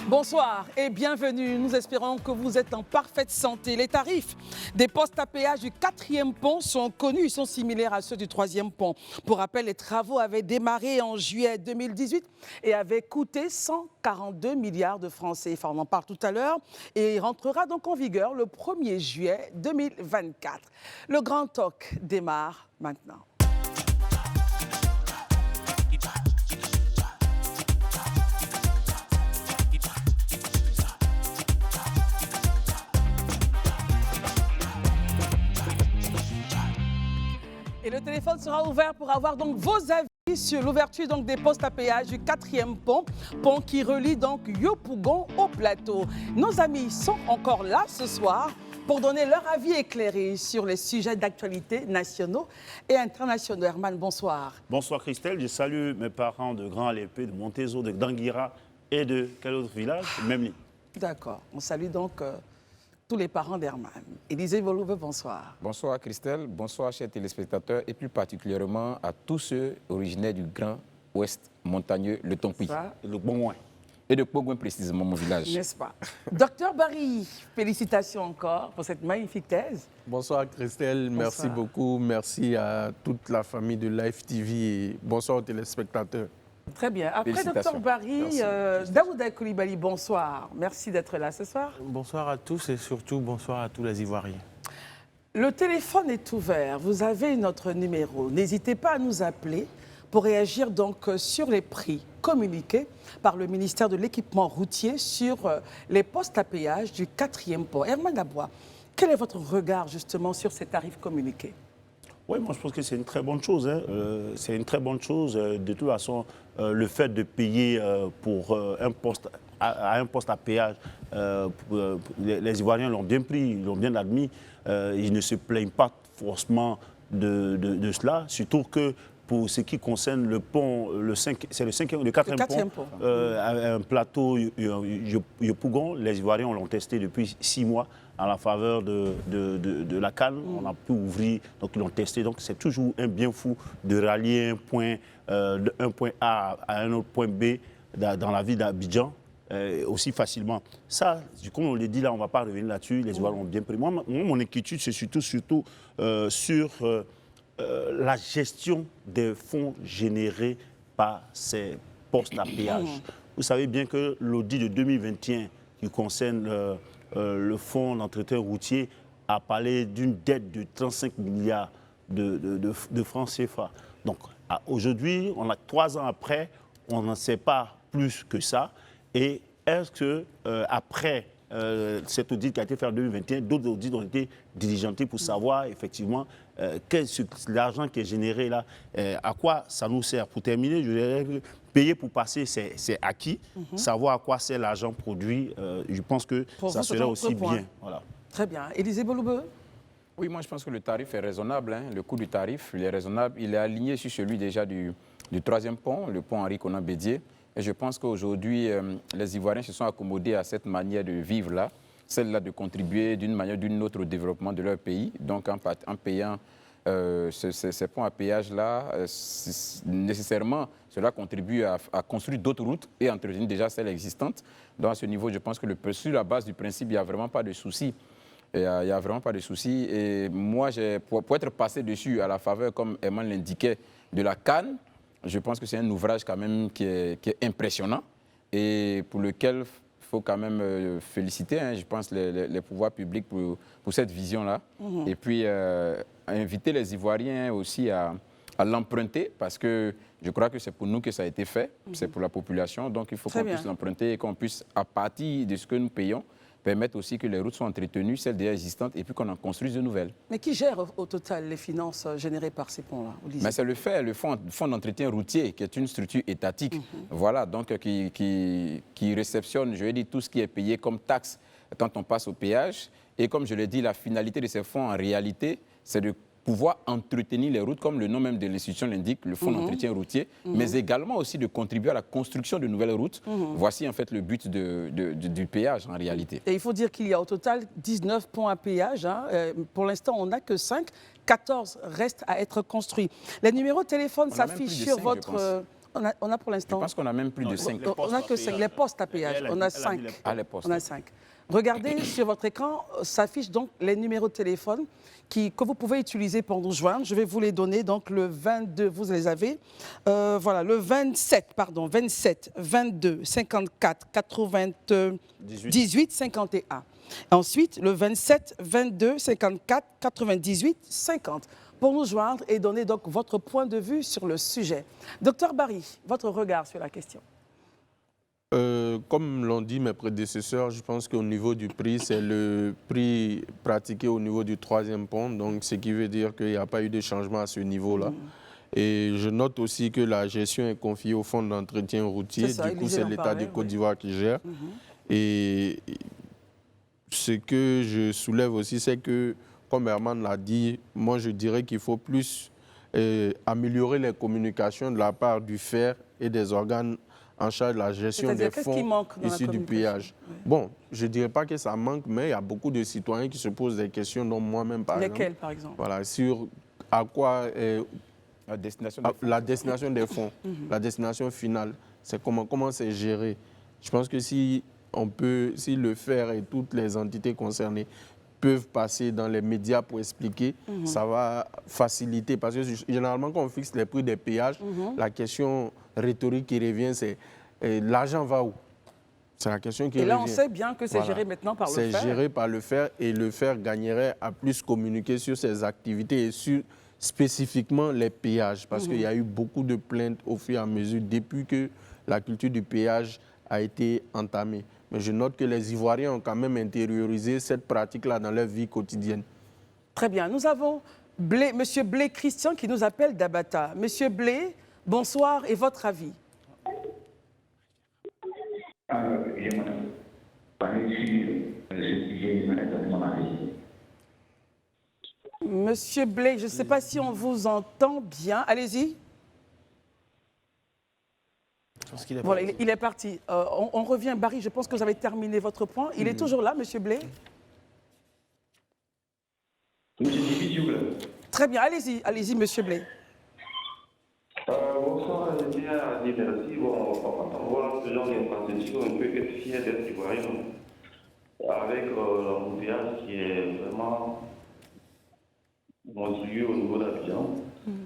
Bonsoir et bienvenue. Nous espérons que vous êtes en parfaite santé. Les tarifs des postes à péage du 4e pont sont connus. Ils sont similaires à ceux du 3e pont. Pour rappel, les travaux avaient démarré en juillet 2018 et avaient coûté 142 milliards de francs CFA. On en parle tout à l'heure et il rentrera donc en vigueur le 1er juillet 2024. Le grand talk démarre maintenant. Et le téléphone sera ouvert pour avoir donc vos avis sur l'ouverture donc des postes à péage du 4e pont, pont qui relie donc Yopougon au plateau. Nos amis sont encore là ce soir pour donner leur avis éclairé sur les sujets d'actualité nationaux et internationaux. Herman, bonsoir. Bonsoir Christelle, je salue mes parents de Grand Alépé, de Montézo, de Danguira et de quel autre village? Memli. D'accord, on salue donc tous les parents d'Herman. Élisée Volouve, bonsoir. Bonsoir Christelle, bonsoir chers téléspectateurs et plus particulièrement à tous ceux originaires du Grand Ouest montagneux, le Tompi. Le Bongoin. Et de Pogouin précisément, mon village. N'est-ce pas? Docteur Barry, félicitations encore pour cette magnifique thèse. Bonsoir Christelle, merci Bonsoir. beaucoup. Merci à toute la famille de Live TV et bonsoir aux téléspectateurs. Très bien. Après Félicitations. Docteur Barry, Daouda Koulibaly, bonsoir. Merci d'être là ce soir. Bonsoir à tous et surtout bonsoir à tous les Ivoiriens. Le téléphone est ouvert. Vous avez notre numéro. N'hésitez pas à nous appeler pour réagir donc sur les prix communiqués par le ministère de l'équipement routier sur les postes à péage du 4e pont. Herman Labois, quel est votre regard justement sur ces tarifs communiqués? Oui, moi je pense que c'est une très bonne chose. C'est une très bonne chose. De toute façon, le fait de payer pour un poste à péage, les Ivoiriens l'ont bien pris, ils l'ont bien admis. Ils ne se plaignent pas forcément de cela, surtout que pour ce qui concerne le pont, c'est le 4e pont, un plateau Yopougon, les Ivoiriens l'ont testé depuis 6 mois à la faveur de la canne. On a pu ouvrir, donc ils l'ont testé. Donc c'est toujours un bien fou de rallier un point A à un autre point B dans la ville d'Abidjan. Aussi facilement. Ça, comme on le dit là, on ne va pas revenir là-dessus, les Ivoiriens ont bien pris. Moi, mon inquiétude, c'est surtout sur la gestion des fonds générés par ces postes à péage. Vous savez bien que l'audit de 2021 qui concerne le fonds d'entretien routier a parlé d'une dette de 35 milliards de francs CFA. Donc aujourd'hui, on a 3 ans après, on n'en sait pas plus que ça. Et est-ce que après cet audit qui a été fait en 2021, d'autres audits ont été diligentés pour savoir effectivement l'argent qui est généré là, à quoi ça nous sert? Pour terminer, je dirais que payer pour passer, c'est acquis. Savoir à quoi sert l'argent produit, je pense que pour ça serait aussi bien. Voilà. Très bien. Élisée Boulube? Oui, moi je pense que le tarif est raisonnable. Le coût du tarif, il est raisonnable. Il est aligné sur celui déjà du 3e pont, le pont Henri Konan Bédié. Et je pense qu'aujourd'hui, les Ivoiriens se sont accommodés à cette manière de vivre-là, celle-là de contribuer d'une manière ou d'une autre au développement de leur pays. Donc, en payant ces ponts à péage-là, nécessairement, cela contribue à construire d'autres routes et entretenir déjà celles existantes. Donc, à ce niveau, je pense que sur la base du principe, il n'y a vraiment pas de souci. Il n'y a vraiment pas de souci. Et moi, pour être passé dessus à la faveur, comme Herman l'indiquait, de la canne, je pense que c'est un ouvrage quand même qui est impressionnant et pour lequel il faut quand même féliciter, je pense, les pouvoirs publics pour cette vision-là. Et puis inviter les Ivoiriens aussi à l'emprunter parce que je crois que c'est pour nous que ça a été fait, c'est pour la population. Donc il faut qu'on puisse l'emprunter et qu'on puisse, à partir de ce que nous payons, permettre aussi que les routes soient entretenues, celles déjà existantes, et puis qu'on en construise de nouvelles. Mais qui gère au total les finances générées par ces ponts-là? Mais c'est le fonds d'entretien routier, qui est une structure étatique, voilà, donc qui réceptionne, je vais dire, tout ce qui est payé comme taxe quand on passe au péage. Et comme je l'ai dit, la finalité de ces fonds, en réalité, c'est de pouvoir entretenir les routes, comme le nom même de l'institution l'indique, le fonds d'entretien routier, mais également aussi de contribuer à la construction de nouvelles routes. Voici en fait le but du péage en réalité. Et il faut dire qu'il y a au total 19 ponts à péage. Pour l'instant, on n'a que 5. 14 restent à être construits. Les numéros de téléphone s'affichent sur votre... On a pour Je l'instant... pense qu'on a même plus de 5. On n'a que 5. Les postes à péage, on a 5. Ah, les postes. On a 5. Regardez sur votre écran, s'affichent donc les numéros de téléphone que vous pouvez utiliser pour nous joindre. Je vais vous les donner. Donc le 22, vous les avez. Voilà, le 27, 22, 54, 98, 51. Ensuite, le 27, 22, 54, 98, 50. Pour nous joindre et donner donc votre point de vue sur le sujet. Docteur Barry, votre regard sur la question. Comme l'ont dit mes prédécesseurs, je pense qu'au niveau du prix, c'est le prix pratiqué au niveau du 3e pont, donc ce qui veut dire qu'il n'y a pas eu de changement à ce niveau-là. Et je note aussi que la gestion est confiée au fonds d'entretien routier, du coup c'est l'État de Côte d'Ivoire qui gère. Et ce que je soulève aussi, c'est que, comme Herman l'a dit, moi je dirais qu'il faut plus améliorer les communications de la part du FER et des organes en charge de la gestion des fonds issus du péage. Oui. Bon, je ne dirais pas que ça manque, mais il y a beaucoup de citoyens qui se posent des questions, dont moi-même par exemple. Lesquelles, par exemple? Voilà, sur à quoi la destination des fonds, la destination finale, c'est comment c'est géré. Je pense que si le FER et toutes les entités concernées peuvent passer dans les médias pour expliquer, ça va faciliter. Parce que généralement, quand on fixe les prix des péages, la question rhétorique qui revient, c'est l'argent va où? C'est la question qui revient. Et là, on sait bien que c'est géré maintenant par le FER. C'est géré par le FER et le FER gagnerait à plus communiquer sur ses activités et sur spécifiquement les péages. Parce qu'il y a eu beaucoup de plaintes au fur et à mesure depuis que la culture du péage a été entamée. Mais je note que les Ivoiriens ont quand même intériorisé cette pratique-là dans leur vie quotidienne. Très bien. Nous avons M. Blé Christian qui nous appelle d'Abata. M. Blé, bonsoir et votre avis? Monsieur Blé, je ne sais pas si on vous entend bien. Allez-y. Voilà, il est parti. On revient. Barry, je pense que vous avez terminé votre point. Il est toujours là, monsieur Blé? Très bien, allez-y, monsieur Blé. Bonsoir, je tiens à dire merci. Bon, quand on voit ce genre d'infrastructure, on peut être fier d'être ivoirien. Avec l'embouteillage qui est vraiment monstrueux au niveau d'Abidjan,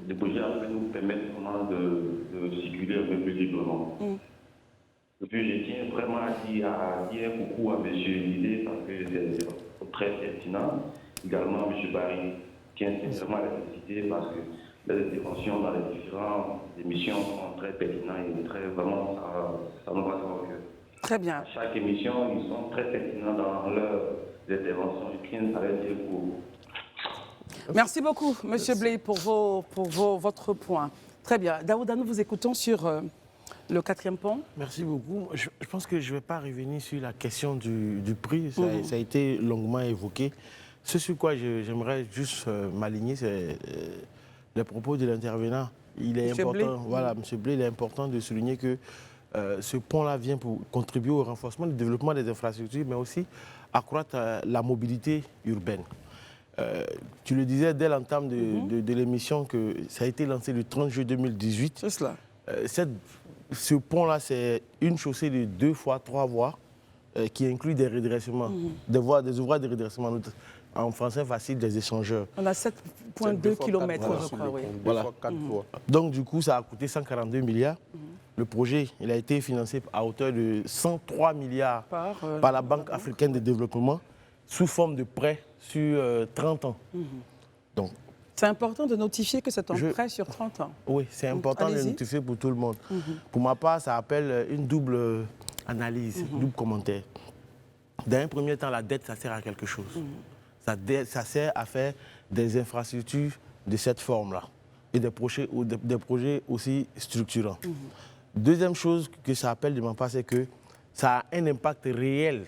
les projets nous permettent vraiment de circuler un peu plus librement. Et puis je tiens vraiment à dire coucou à M. Lidé parce que c'est très pertinent. Également à M. Barry qui insiste vraiment à la nécessité parce que les interventions dans les différentes émissions sont très pertinentes et très vraiment ça nous va au cœur. Très bien. À chaque émission, ils sont très pertinents dans leurs interventions. Je tiens à les dire pour... Merci beaucoup, monsieur Blé, pour votre point. Très bien. Daouda, nous vous écoutons sur le 4e pont. Merci beaucoup. Je pense que je ne vais pas revenir sur la question du prix. Ça a été longuement évoqué. Ce sur quoi j'aimerais juste m'aligner, c'est les propos de l'intervenant. Il est important, Blé. Voilà, monsieur Blé, il est important de souligner que ce pont-là vient pour contribuer au renforcement du développement des infrastructures, mais aussi accroître la mobilité urbaine. Tu le disais dès l'entame de l'émission que ça a été lancé le 30 juillet 2018. C'est cela. Ce pont-là, c'est une chaussée de 2 fois 3 voies qui inclut des redressements, des ouvrages de redressement, en français facile, des échangeurs. On a 7,2 km, je crois. Oui. Voilà. 4 fois. Donc, du coup, ça a coûté 142 milliards. Le projet, il a été financé à hauteur de 103 milliards par la Banque africaine de développement sous forme de prêt sur 30 ans. Donc, c'est important de notifier que c'est un prêt sur 30 ans. Oui, c'est important de le notifier pour tout le monde. Pour ma part, ça appelle une double analyse, double commentaire. Dans un premier temps, la dette, ça sert à quelque chose. Ça sert à faire des infrastructures de cette forme-là et des projets aussi structurants. Deuxième chose que ça appelle de ma part, c'est que ça a un impact réel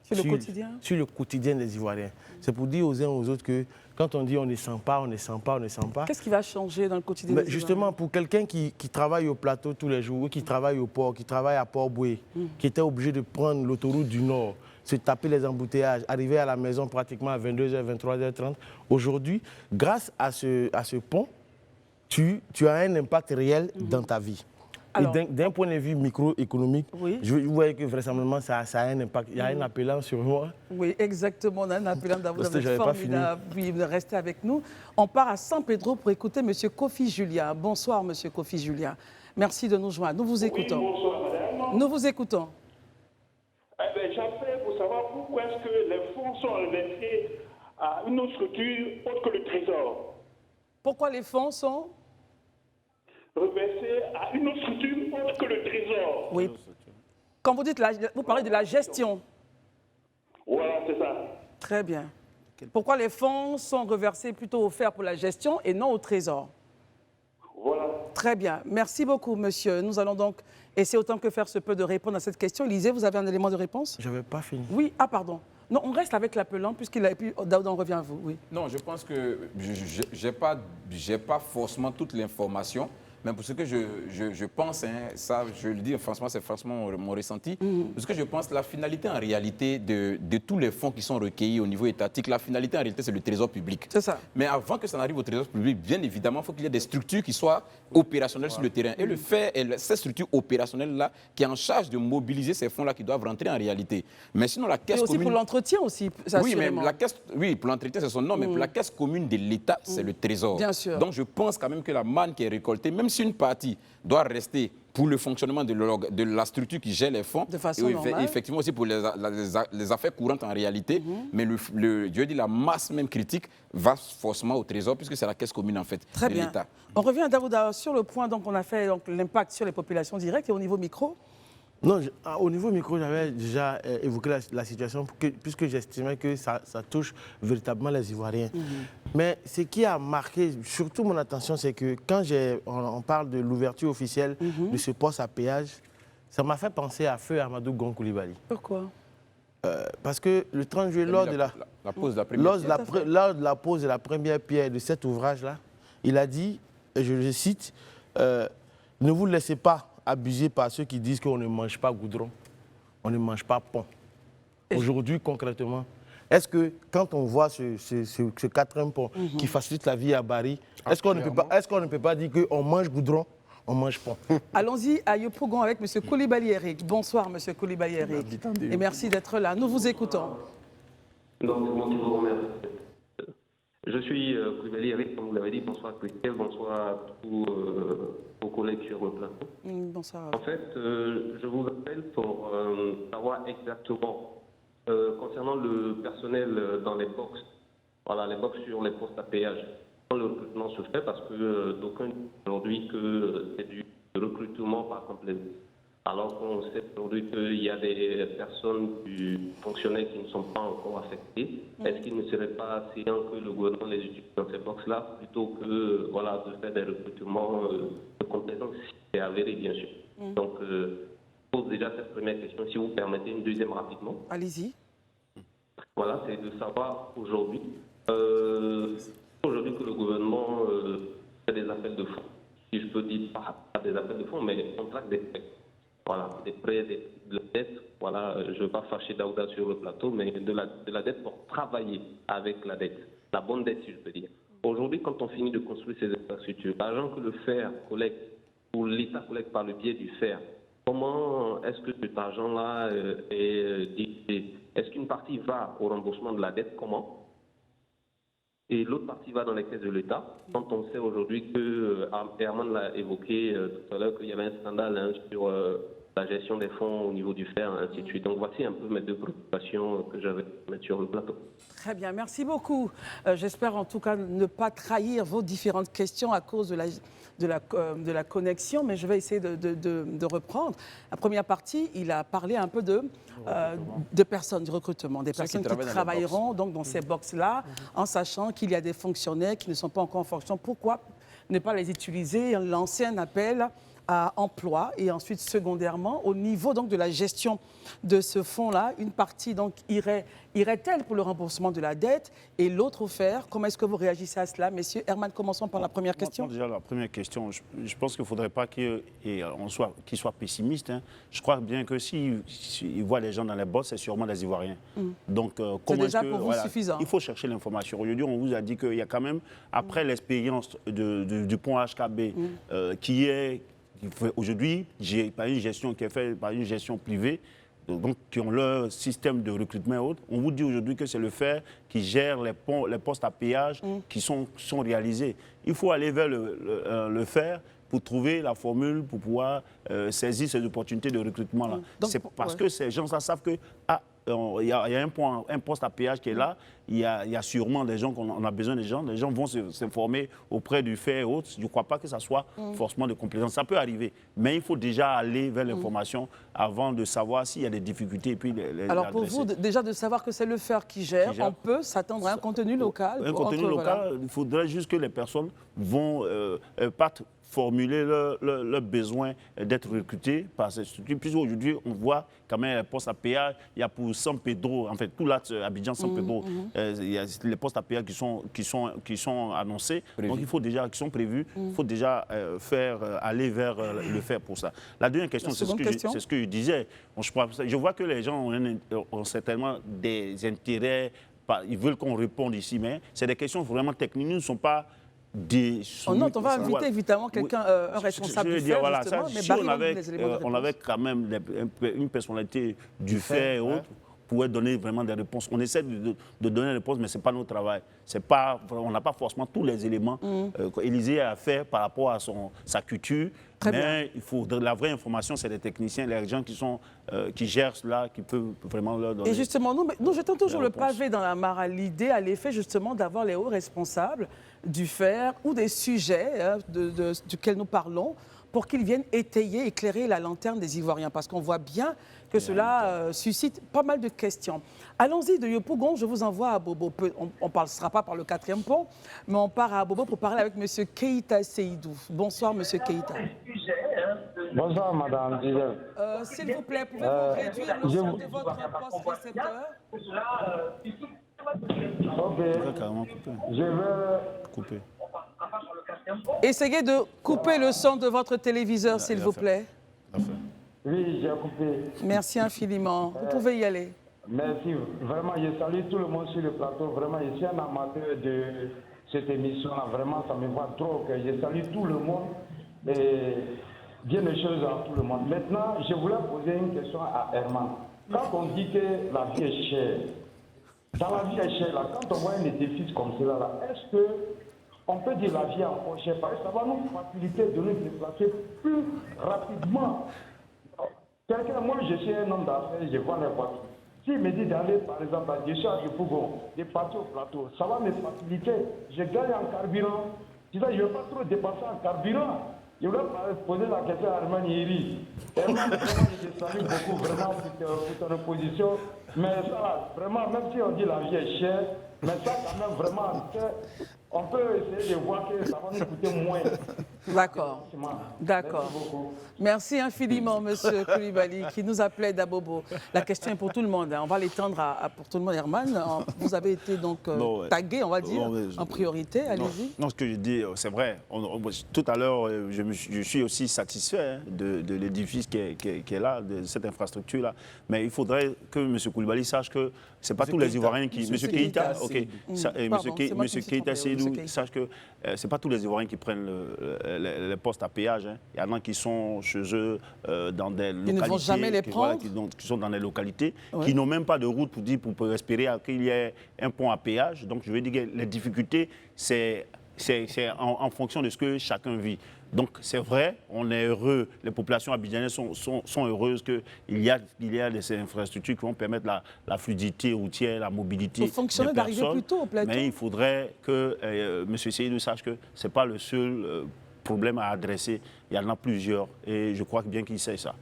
sur le quotidien des Ivoiriens. C'est pour dire aux uns aux autres que quand on dit on ne sent pas, on ne sent pas, on ne sent pas. Qu'est-ce qui va changer dans le quotidien des Ivoiriens? Justement, pour quelqu'un qui travaille au plateau tous les jours, qui travaille au port, qui travaille à Port-Boué, qui était obligé de prendre l'autoroute du Nord, se taper les embouteillages, arriver à la maison pratiquement à 22h, 23h30. Aujourd'hui, grâce à ce pont, tu as un impact réel dans ta vie. Alors, et d'un point de vue microéconomique, oui. vous voyez que vraisemblablement ça a un impact. Il y a un appelant sur moi. Oui, exactement. On a un appelant Parce que j'avais pas fini. Oui, restez avec nous. On part à San Pedro pour écouter M. Kofi Julia. Bonsoir, M. Kofi Julia. Merci de nous joindre. Nous vous écoutons. Oui, bonsoir, madame. Nous vous écoutons. J'appelle pour savoir pourquoi est-ce que les fonds sont reversés à une autre structure autre que le Trésor. Pourquoi les fonds sont Reversés à une autre structure autre que le Trésor. Oui. Quand vous dites, vous parlez de la gestion. Voilà, c'est ça. Très bien. Pourquoi les fonds sont reversés plutôt offerts pour la gestion et non au Trésor? Voilà. Très bien. Merci beaucoup, monsieur. Nous allons donc essayer autant que faire se peut de répondre à cette question. Élisée, vous avez un élément de réponse? Je n'avais pas fini. Oui. Ah, pardon. Non, on reste avec l'appelant puisqu'il a... Et puis, Daouda, on revient à vous. Oui. Non, je pense que je n'ai pas forcément toute l'information. Mais pour ce que je pense, hein, ça, je le dis, franchement, c'est franchement mon ressenti. Parce que je pense que la finalité, en réalité, de tous les fonds qui sont recueillis au niveau étatique, la finalité, en réalité, c'est le trésor public. C'est ça. Mais avant que ça n'arrive au trésor public, bien évidemment, il faut qu'il y ait des structures qui soient opérationnelles sur le terrain. Et le fait, ces structures opérationnelles-là, qui est en charge de mobiliser ces fonds-là qui doivent rentrer en réalité. Mais sinon, la caisse Et aussi commune... pour l'entretien aussi, Oui, mais assurément. la caisse, oui, pour l'entretien, c'est son nom, mais pour la caisse commune de l'État, c'est le trésor. Bien sûr. Donc, je pense quand même que la manne qui est récoltée, même si une partie doit rester pour le fonctionnement de la structure qui gère les fonds, De façon et normale. effectivement aussi pour les affaires courantes en réalité, mais je dis la masse même critique va forcément au trésor puisque c'est la caisse commune en fait Très de bien. l'État. On revient à Daouda sur le point, donc on a fait l'impact sur les populations directes et au niveau micro. Non, au niveau micro, j'avais déjà évoqué la situation puisque j'estimais que ça touche véritablement les Ivoiriens. Mais ce qui a marqué surtout mon attention, c'est que quand on parle de l'ouverture officielle de ce poste à péage, ça m'a fait penser à Feu Amadou Gon Coulibaly. Pourquoi? Parce que le 30 juillet, lors de la pose de la première pierre. lors de la pose de la première pierre de cet ouvrage-là, il a dit, et je le cite, ne vous laissez pas abuser par ceux qui disent qu'on ne mange pas goudron, on ne mange pas pont. Aujourd'hui, concrètement, est-ce que quand on voit ce quatrième pont qui facilite la vie à Bari, est-ce qu'on ne peut pas dire qu'on mange goudron, on mange pont? Allons-y à Yopougon avec M. Coulibaly Eric. Bonsoir, M. Coulibaly Eric. Et merci d'être là. Nous vous écoutons. Donc, c'est moi qui vous remercie. Je suis Coulibaly Eric, comme vous l'avez dit. Bonsoir Christelle, bonsoir à tous vos collègues sur le plateau. Bonsoir. En fait, je vous appelle pour savoir exactement, concernant le personnel dans les box, voilà, les box sur les postes à péage, comment le recrutement se fait, parce que d'aucuns disent aujourd'hui que c'est du recrutement par complément. Alors qu'on sait aujourd'hui qu'il y a des personnes, du fonctionnaires qui ne sont pas encore affectées. Est-ce qu'il ne serait pas attrayant que le gouvernement les utilise dans ces box-là plutôt que voilà, de faire des recrutements de compétences, si c'est avéré bien sûr. Donc, je pose déjà cette première question, si vous permettez une deuxième rapidement. Allez-y. Voilà, c'est de savoir aujourd'hui que le gouvernement fait des appels de fonds. Si je peux dire pas des appels de fonds, mais contracte des prêts. Voilà, des prêts, de la dette. Voilà, je ne veux pas fâcher Daouda sur le plateau, mais de la dette pour travailler avec la dette. La bonne dette, si je peux dire. Aujourd'hui, quand on finit de construire ces infrastructures, l'argent que le FER collecte, ou l'État collecte par le biais du FER, comment est-ce que cet argent-là est dirigé? Est-ce qu'une partie va au remboursement de la dette? Comment? Et l'autre partie va dans les caisses de l'État. Quand on sait aujourd'hui que, Herman l'a évoqué tout à l'heure, qu'il y avait un scandale sur la gestion des fonds au niveau du FER, ainsi de suite. Donc voici un peu mes deux préoccupations que j'avais à mettre sur le plateau. Très bien, merci beaucoup. J'espère en tout cas ne pas trahir vos différentes questions à cause de la connexion, mais je vais essayer de reprendre. La première partie, il a parlé un peu de personnes, du recrutement, des personnes qui travailleront donc dans ces box-là, en sachant qu'il y a des fonctionnaires qui ne sont pas encore en fonction. Pourquoi ne pas les utiliser, lancer un appel à emploi et ensuite secondairement au niveau donc de la gestion de ce fonds-là, une partie donc irait-elle pour le remboursement de la dette et l'autre offert? Comment est-ce que vous réagissez à cela, messieurs? Herman, commençons par la première question. Déjà, la première question, je pense qu'il ne faudrait pas qu'il soit pessimiste. Hein. Je crois bien que s'il voit les gens dans les boss, c'est sûrement des Ivoiriens. Donc, comment déjà pour vous suffisant. Il faut chercher l'information. Aujourd'hui, on vous a dit qu'il y a quand même, après l'expérience du pont HKB, qui aujourd'hui, par une gestion qui est faite par une gestion privée, donc qui ont leur système de recrutement et autres, on vous dit aujourd'hui que c'est le FER qui gère les postes à péage qui sont réalisés. Il faut aller vers le FER pour trouver la formule pour pouvoir saisir ces opportunités de recrutement-là. C'est parce que ces gens savent que il y a un poste à péage qui est là, il y a sûrement des gens qu'on a besoin des gens vont s'informer auprès du FER et autres. Je ne crois pas que ça soit forcément de complaisance. Ça peut arriver, mais il faut déjà aller vers l'information avant de savoir s'il y a des difficultés. Et puis alors pour vous, déjà de savoir que c'est le FER qui gère, on peut s'attendre à un contenu local. Un contenu local, il faudrait juste que les personnes vont partent formuler leur besoin d'être recrutés par ces structures. Puis aujourd'hui, on voit quand même les postes à péage. Il y a pour San Pedro, en fait, tout là, Abidjan, San Pedro, il y a les postes à péage qui sont annoncés. Donc il faut déjà, qui sont prévus, il faut déjà aller vers le FER pour ça. La deuxième question, c'est ce que je disais. Je vois que les gens ont certainement des intérêts, ils veulent qu'on réponde ici, mais c'est des questions vraiment techniques. Nous ne sommes pas on va inviter évidemment quelqu'un, un responsable du FER, voilà, justement, si on avait quand même une personnalité du FER et autres, pourrait donner vraiment des réponses. On essaie de donner des réponses, mais ce n'est pas notre travail. On n'a pas forcément tous les éléments qu'Élysée a fait par rapport à sa culture. Mais il faut la vraie information, c'est les techniciens, les gens qui gèrent cela, qui peuvent vraiment leur donner. Et justement, nous jetons toujours le pavé dans la mare à l'idée, à l'effet justement d'avoir les hauts responsables du FER ou des sujets duquel nous parlons pour qu'ils viennent étayer, éclairer la lanterne des Ivoiriens. Parce qu'on voit bien que cela suscite pas mal de questions. Allons-y, de Yopougon, je vous envoie à Bobo. On ne passera pas par le 4e pont, mais on part à Bobo pour parler avec M. Keïta Seydou. Bonsoir, M. Keïta. Bonsoir, Madame Gisèle. S'il vous plaît, pouvez-vous réduire le son de votre poste récepteur? Ok. Je veux couper. Essayez de couper le son de votre téléviseur, s'il vous plaît. Oui, j'ai coupé. Merci infiniment. Vous pouvez y aller. Merci. Vraiment, je salue tout le monde sur le plateau. Vraiment, je suis un amateur de cette émission-là. Vraiment, ça me va trop. Je salue tout le monde et bien les choses à tout le monde. Maintenant, je voulais poser une question à Herman. Quand on dit que la vie est chère, dans la vie est chère, là, quand on voit un édifice comme cela, là, est-ce que on peut dire la vie est encore chère? Parce que ça va nous faciliter de nous déplacer plus rapidement. Moi, je suis un homme d'affaires, je vends les voitures. S'il me dit d'aller, par exemple, à Dessau, je peux de partir au plateau, ça va me faciliter. Je gagne en carburant. Je ne veux pas trop dépenser en carburant. Je voulais poser la question à Herman Yeri. Herman, vraiment, je te salue beaucoup, vraiment, pour ton opposition. Mais ça, vraiment, même si on dit la vie est chère, mais ça, quand même, vraiment, on peut essayer de voir que ça va nous coûter moins. D'accord. D'accord. Merci infiniment, Monsieur Koulibaly, qui nous appelait d'Abobo. La question est pour tout le monde. On va l'étendre pour tout le monde. Herman, vous avez été donc tagué, on va dire, en priorité. Allez-y. Non, ce que je dis, c'est vrai. Tout à l'heure, je suis aussi satisfait de l'édifice qui est là, de cette infrastructure-là. Mais il faudrait que M. Koulibaly sache que ce n'est pas tous les Ivoiriens qui... M. Keïta, ok. M. Keïta Seydou sache que ce n'est pas tous les Ivoiriens qui prennent les postes à péage. Hein. Il y en a qui sont chez eux dans des localités. Ils ne vont jamais les prendre. Qui sont dans des localités, qui n'ont même pas de route pour espérer qu'il y ait un pont à péage. Donc je veux dire que les difficultés, c'est en fonction de ce que chacun vit. Donc c'est vrai, on est heureux, les populations abidjanaises sont heureuses qu'il y a ces infrastructures qui vont permettre la fluidité routière, la mobilité des personnes. D'arriver plus tôt au plateau. Mais il faudrait que M. Seydou sache que ce n'est pas le seul problème à adresser. Il y en a plusieurs et je crois bien qu'il sait ça.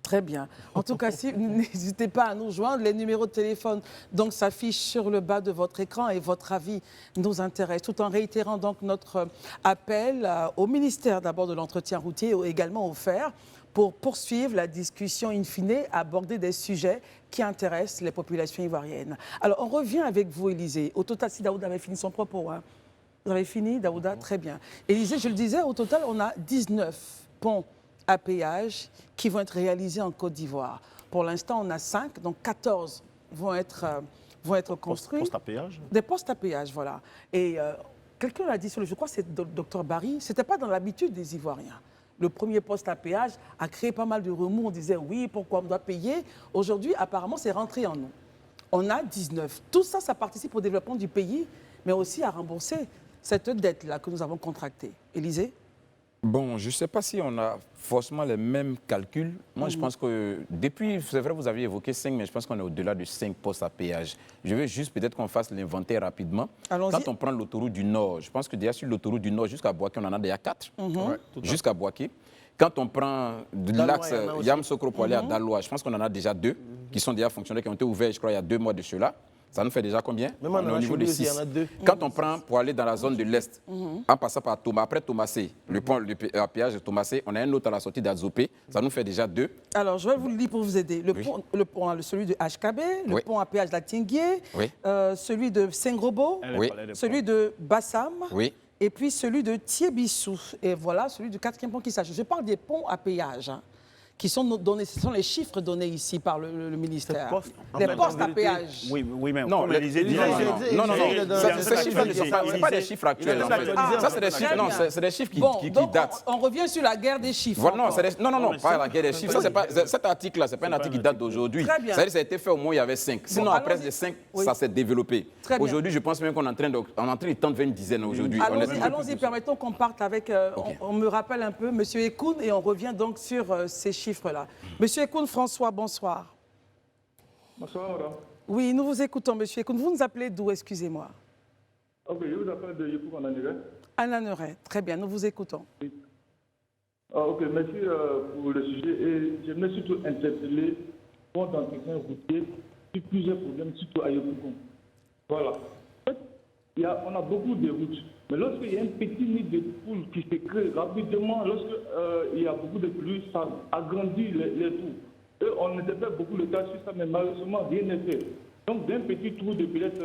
Très bien. En tout cas, n'hésitez pas à nous joindre. Les numéros de téléphone donc s'affichent sur le bas de votre écran et votre avis nous intéresse. Tout en réitérant donc notre appel au ministère d'abord de l'entretien routier et également au FER pour poursuivre la discussion in fine, aborder des sujets qui intéressent les populations ivoiriennes. Alors, on revient avec vous, Élysée. Au total, si Daouda avait fini son propos, hein. Vous avez fini, Daouda? Très bien. Élysée, je le disais, au total, on a 19 ponts à péage qui vont être réalisés en Côte d'Ivoire. Pour l'instant, on a 5, donc 14 vont être construits. Postes à péage? Des postes à péage, voilà. Et quelqu'un l'a dit, je crois que c'est Dr Barry, ce n'était pas dans l'habitude des Ivoiriens. le premier poste à péage a créé pas mal de remous. On disait oui, pourquoi on doit payer? Aujourd'hui, apparemment, c'est rentré en nous. On a 19. Tout ça, ça participe au développement du pays, mais aussi à rembourser cette dette-là que nous avons contractée. Élisée? Bon, je ne sais pas si on a forcément les mêmes calculs. Moi, je pense que depuis, c'est vrai, vous aviez évoqué 5, mais je pense qu'on est au-delà de 5 postes à péage. Je veux juste peut-être qu'on fasse l'inventaire rapidement. Quand on prend l'autoroute du Nord, je pense que déjà sur l'autoroute du Nord jusqu'à Boaké, on en a déjà 4. Jusqu'à Boaké. Quand on prend l'axe Yam-Sokro pour aller à Daloa, je pense qu'on en a déjà 2 qui sont déjà fonctionnels, qui ont été ouverts, je crois, il y a 2 mois de cela. Ça nous fait déjà combien? Même on est au niveau de 6. Quand on prend pour aller dans la zone de l'Est, en passant par Thomas, après Thomasé, le pont à péage de Thomasé, on a un autre à la sortie d'Adzopé. Ça nous fait déjà 2. Alors, je vais vous le dire pour vous aider. Le pont, celui de HKB, le pont à péage de la Tinguier, celui de Sengrobo, celui de Bassam. Et puis celui de Thiébissou. Et voilà celui du 4e pont qui s'achève. Je parle des ponts à péage. Qui sont donnés, ce sont les chiffres donnés ici par le ministère. Des postes à péage. Oui, mais non, comme Élisée dit, non. Ces chiffres ne sont pas des chiffres actuels. En fait. Ça, c'est des chiffres, non, c'est des chiffres qui datent. On revient sur la guerre des chiffres. Voilà, non, pas la guerre des chiffres. Cet article-là, ce n'est pas un article qui date d'aujourd'hui. Ça a été fait au moins, il y avait 5. Sinon, après les 5, ça s'est développé. Aujourd'hui, je pense même qu'on est en train de tendre vers une dizaine aujourd'hui. Allons-y, permettons qu'on parte avec, on me rappelle un peu, M. Ekoun, et on revient donc sur ces chiffres-là. Monsieur Ekoun François, bonsoir. Bonsoir, madame. Oui, nous vous écoutons, monsieur Ekoun. Vous nous appelez d'où, excusez-moi? Ok, je vous appelle de Yopougon en Anéré. Ananeret, très bien, nous vous écoutons. Oui. Ok, merci pour le sujet. Et j'aimerais surtout interpeller pour d'entretien routier sur plusieurs problèmes, surtout à Yopougon. Voilà. En fait, on a beaucoup de routes. Mais lorsqu'il y a un petit nid de poules qui se crée rapidement, lorsqu'il y a beaucoup de pluie, ça agrandit les trous. Et on interpelle beaucoup le cas sur ça, mais malheureusement, rien n'est fait. Donc, d'un petit trou de peut-être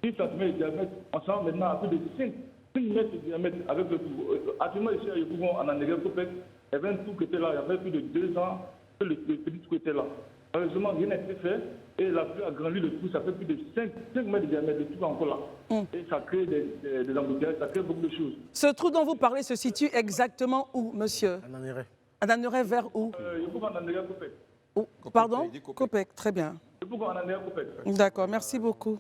10 cm de diamètre, on s'en maintenant à plus de 5 mètres de diamètre avec le trou. Actuellement, ici à Yopougon, en Anéré-Copec, il y avait un trou qui était là, il y avait plus de 2 ans que le petit trou était là. Malheureusement, rien n'a été fait. Et la pluie a grandi le trou, ça fait plus de 5 mètres de diamètre, le trou encore là. Et ça crée des embouteillages, ça crée beaucoup de choses. Ce trou dont vous parlez se situe exactement où, monsieur? À Anéré, vers où? Yopougon, en Anéré-Copec. Pardon? Copec, très bien. Yopougon, en Anéré-Copec. D'accord, merci beaucoup.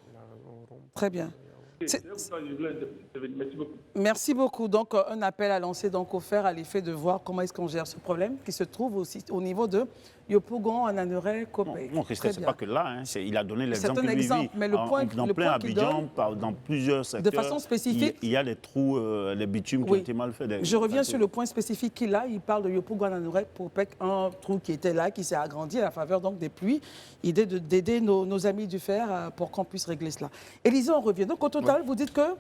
Très bien. Merci beaucoup. Merci beaucoup. Donc, un appel à lancer donc offert à l'effet de voir comment est-ce qu'on gère ce problème qui se trouve aussi au niveau de Yopougon, Ananéré, Copec. Non, ce n'est pas que là. Hein. Il a donné l'exemple. C'est un exemple, mais le point dans plein Abidjan, dans plusieurs secteurs. De façon spécifique. Il y a des trous, les bitumes qui ont été mal faits. Je reviens sur le point spécifique qu'il a. Il parle de Yopougon, Ananéré, Copec, un trou qui était là, qui s'est agrandi à la faveur donc des pluies. Idée d'aider nos amis du fer pour qu'on puisse régler cela. Élisée, on revient. Donc, au total, vous dites que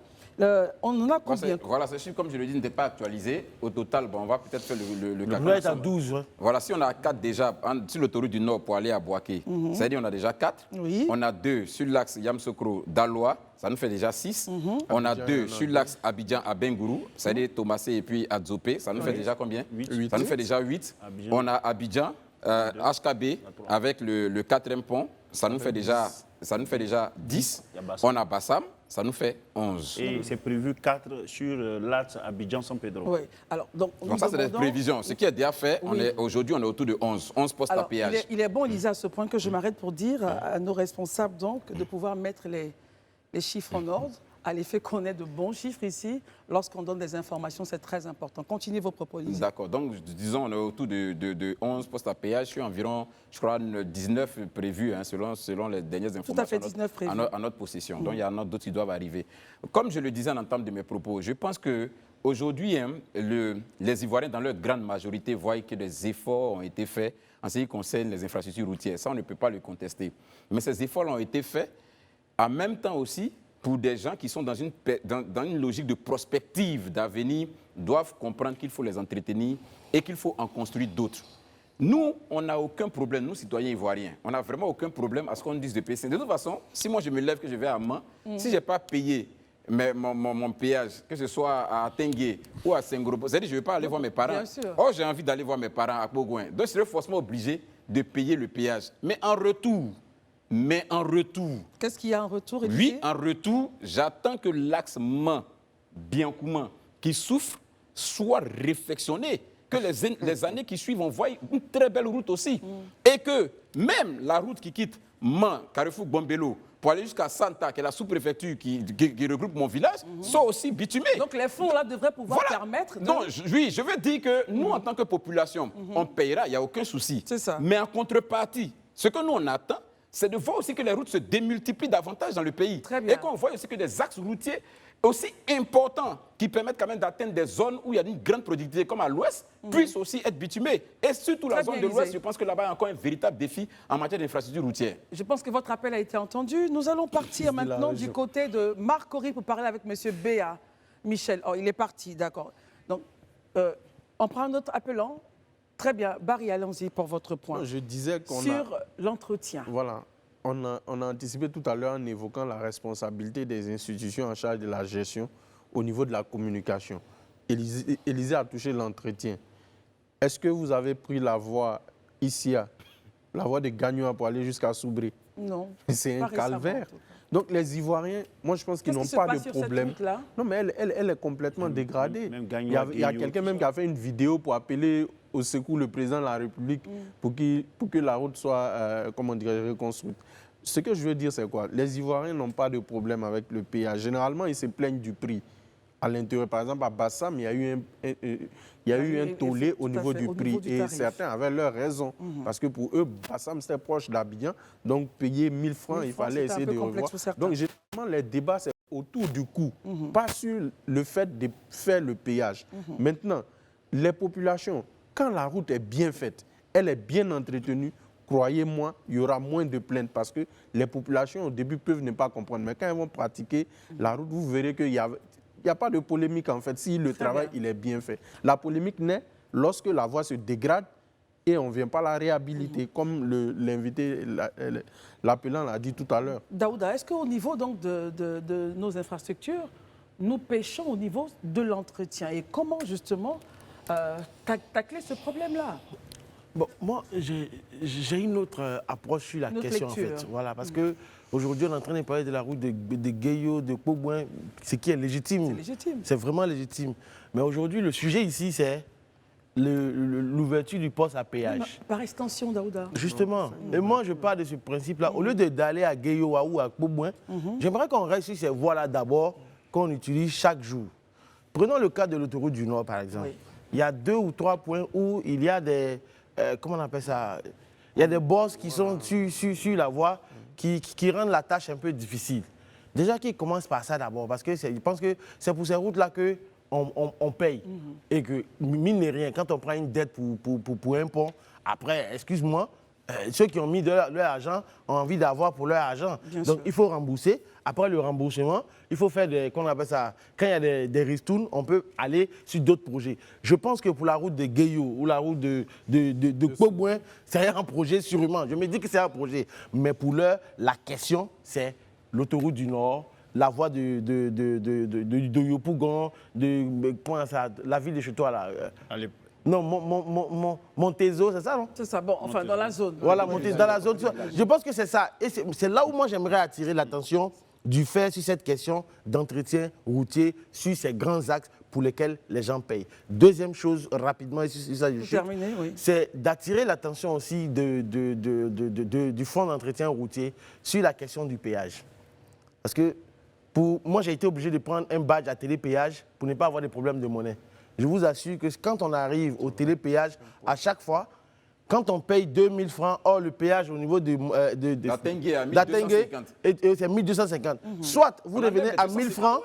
on en a combien? Voilà, ce chiffre, comme je le dis, n'était pas actualisé. Au total, on va peut-être faire le calcul. Le est à 12. Ouais. Voilà, si on a 4 déjà sur l'autoroute du Nord pour aller à Boaké, c'est-à-dire on a déjà 4. Oui. On a 2 sur l'axe Yam-Sokro-Daloa, ça nous fait déjà 6. On a 2 sur l'axe Abidjan à Bengourou, c'est-à-dire Thomasé et puis Adzopé, ça nous fait déjà combien? 8. Ça nous fait déjà 8. On a Abidjan, HKB avec le 4e pont, ça nous fait déjà 10. On a Bassam, ça nous fait 11. Et c'est prévu 4 sur l'axe Abidjan-San Pedro. Oui. Alors, donc ça, c'est des prévisions. Ce qui est déjà fait, aujourd'hui, on est autour de 11 postes à péage. Il est bon, Lisa, à ce point que je m'arrête pour dire à nos responsables donc, de pouvoir mettre les chiffres en ordre, à l'effet qu'on ait de bons chiffres ici. Lorsqu'on donne des informations, c'est très important. Continuez vos propos, Lisa. D'accord. Donc, disons, on est autour de 11 postes à péage sur environ, je crois, 19 prévus, hein, selon les dernières informations. Tout à fait, 19 prévus. À notre possession. Donc, il y en a d'autres qui doivent arriver. Comme je le disais en entame de mes propos, je pense qu'aujourd'hui, hein, les Ivoiriens, dans leur grande majorité, voient que des efforts ont été faits en ce qui concerne les infrastructures routières. Ça, on ne peut pas le contester. Mais ces efforts ont été faits en même temps aussi pour des gens qui sont dans une logique de prospective, d'avenir, doivent comprendre qu'il faut les entretenir et qu'il faut en construire d'autres. Nous, on n'a aucun problème, nous, citoyens ivoiriens, on n'a vraiment aucun problème à ce qu'on dise de payer. De toute façon, si moi je me lève, que je vais à Mans, si je n'ai pas payé mon péage, que ce soit à Tengue ou à Sengrobo, c'est-à-dire que je ne vais pas aller voir mes parents. Bien sûr. Oh, j'ai envie d'aller voir mes parents à Pogouin. Donc, je serai forcément obligé de payer le péage. Mais en retour, qu'est-ce qu'il y a en retour? Oui, en retour, j'attends que l'axe Mans-Biancouman qui souffre soit réfectionné que les années qui suivent, on voit une très belle route aussi. Et que même la route qui quitte Man, Carrefour Bombelo, pour aller jusqu'à Santa, qui est la sous-préfecture qui regroupe mon village, soit aussi bitumés. Donc les fonds là devraient pouvoir permettre... Non, oui, je veux dire que nous, en tant que population, on payera, il n'y a aucun souci. C'est ça. Mais en contrepartie, ce que nous on attend, c'est de voir aussi que les routes se démultiplient davantage dans le pays. Très bien. Et qu'on voit aussi que des axes routiers aussi importants qui permettent quand même d'atteindre des zones où il y a une grande productivité comme à l'ouest puissent aussi être bitumés. Et surtout la zone de l'ouest, je pense que là-bas il y a encore un véritable défi en matière d'infrastructure routière. Je pense que votre appel a été entendu. Nous allons partir maintenant du côté de Marc Horry pour parler avec M. Béa Michel. Oh, il est parti, d'accord. Donc, on prend un autre appelant. Très bien. Barry, allons-y pour votre point. Non, je disais qu'on sur l'entretien. Voilà. On a anticipé tout à l'heure en évoquant la responsabilité des institutions en charge de la gestion au niveau de la communication. Élisée a touché l'entretien. Est-ce que vous avez pris la voie ici, la voie de Gagnoa pour aller jusqu'à Soubri? Non. C'est un calvaire. Donc les Ivoiriens, moi je pense qu'ils n'ont pas de problème. Non mais elle est complètement dégradée. Il y a quelqu'un même qui a fait une vidéo pour appeler au secours le président de la République pour que la route soit reconstruite. Ce que je veux dire, c'est quoi? Les Ivoiriens n'ont pas de problème avec le péage. Généralement, ils se plaignent du prix. À l'intérieur, par exemple, à Bassam, il y a eu un tollé au niveau du prix. Et certains avaient leur raison. Parce que pour eux, Bassam, c'était proche d'Abidjan. Donc, payer 1000 francs, il fallait essayer de revoir. Donc, généralement, les débats, c'est autour du coût, pas sur le fait de faire le péage. Maintenant, les populations, quand la route est bien faite, elle est bien entretenue, croyez-moi, il y aura moins de plaintes parce que les populations, au début, peuvent ne pas comprendre. Mais quand elles vont pratiquer la route, vous verrez qu'il n'y a pas de polémique, en fait, si le travail il est bien fait. La polémique naît lorsque la voie se dégrade et on ne vient pas la réhabiliter, comme l'invité, l'appelant l'a dit tout à l'heure. Daouda, est-ce qu'au niveau donc, de nos infrastructures, nous pêchons au niveau de l'entretien? Et comment, justement, tacler ce problème-là? Bon, moi, j'ai une autre approche sur la question, en fait. Voilà, parce qu'aujourd'hui, on est en train de parler de la route de Gueyo, de Pogouin, ce qui est légitime. C'est légitime. C'est vraiment légitime. Mais aujourd'hui, le sujet ici, c'est l'ouverture du poste à péage. Par extension, Daouda. Justement. Et moi, je pars de ce principe-là. Au lieu d'aller à Gueyo ou à Pogouin, j'aimerais qu'on reste sur ces voies-là d'abord, qu'on utilise chaque jour. Prenons le cas de l'autoroute du Nord, par exemple. Oui. Il y a 2 ou 3 points où il y a des... comment on appelle ça? Il y a des bosses qui sont sur la voie qui rendent la tâche un peu difficile. Déjà qu'ils commencent par ça d'abord, parce que je pense que c'est pour ces routes-là qu'on paye. Et que, mine de rien, quand on prend une dette pour un pont, après, excuse-moi, ceux qui ont mis de leur argent ont envie d'avoir pour leur argent. Bien Donc, sûr. Il faut rembourser. Après le remboursement, il faut faire qu'on appelle ça, quand il y a des ristournes, on peut aller sur d'autres projets. Je pense que pour la route de Gueyo ou la route de Pogouin, c'est un projet sûrement. Je me dis que c'est un projet. Mais pour l'heure, la question, c'est l'autoroute du Nord, la voie de Yopougon, la ville de Chetois, là. Non, Montézo, c'est ça, non? C'est ça, bon, enfin, dans la zone. Voilà, Montézo, dans la zone. Je pense que c'est ça. Et c'est là où moi, j'aimerais attirer l'attention du fait sur cette question d'entretien routier sur ces grands axes pour lesquels les gens payent. Deuxième chose, rapidement, c'est d'attirer l'attention aussi du fonds d'entretien routier sur la question du péage. Parce que moi, j'ai été obligé de prendre un badge à télépéage pour ne pas avoir de problème de monnaie. Je vous assure que quand on arrive au télépéage, à chaque fois, quand on paye 2000 francs, or le péage au niveau de Datengue à 1250. C'est 1250. Soit vous revenez à 1000 francs,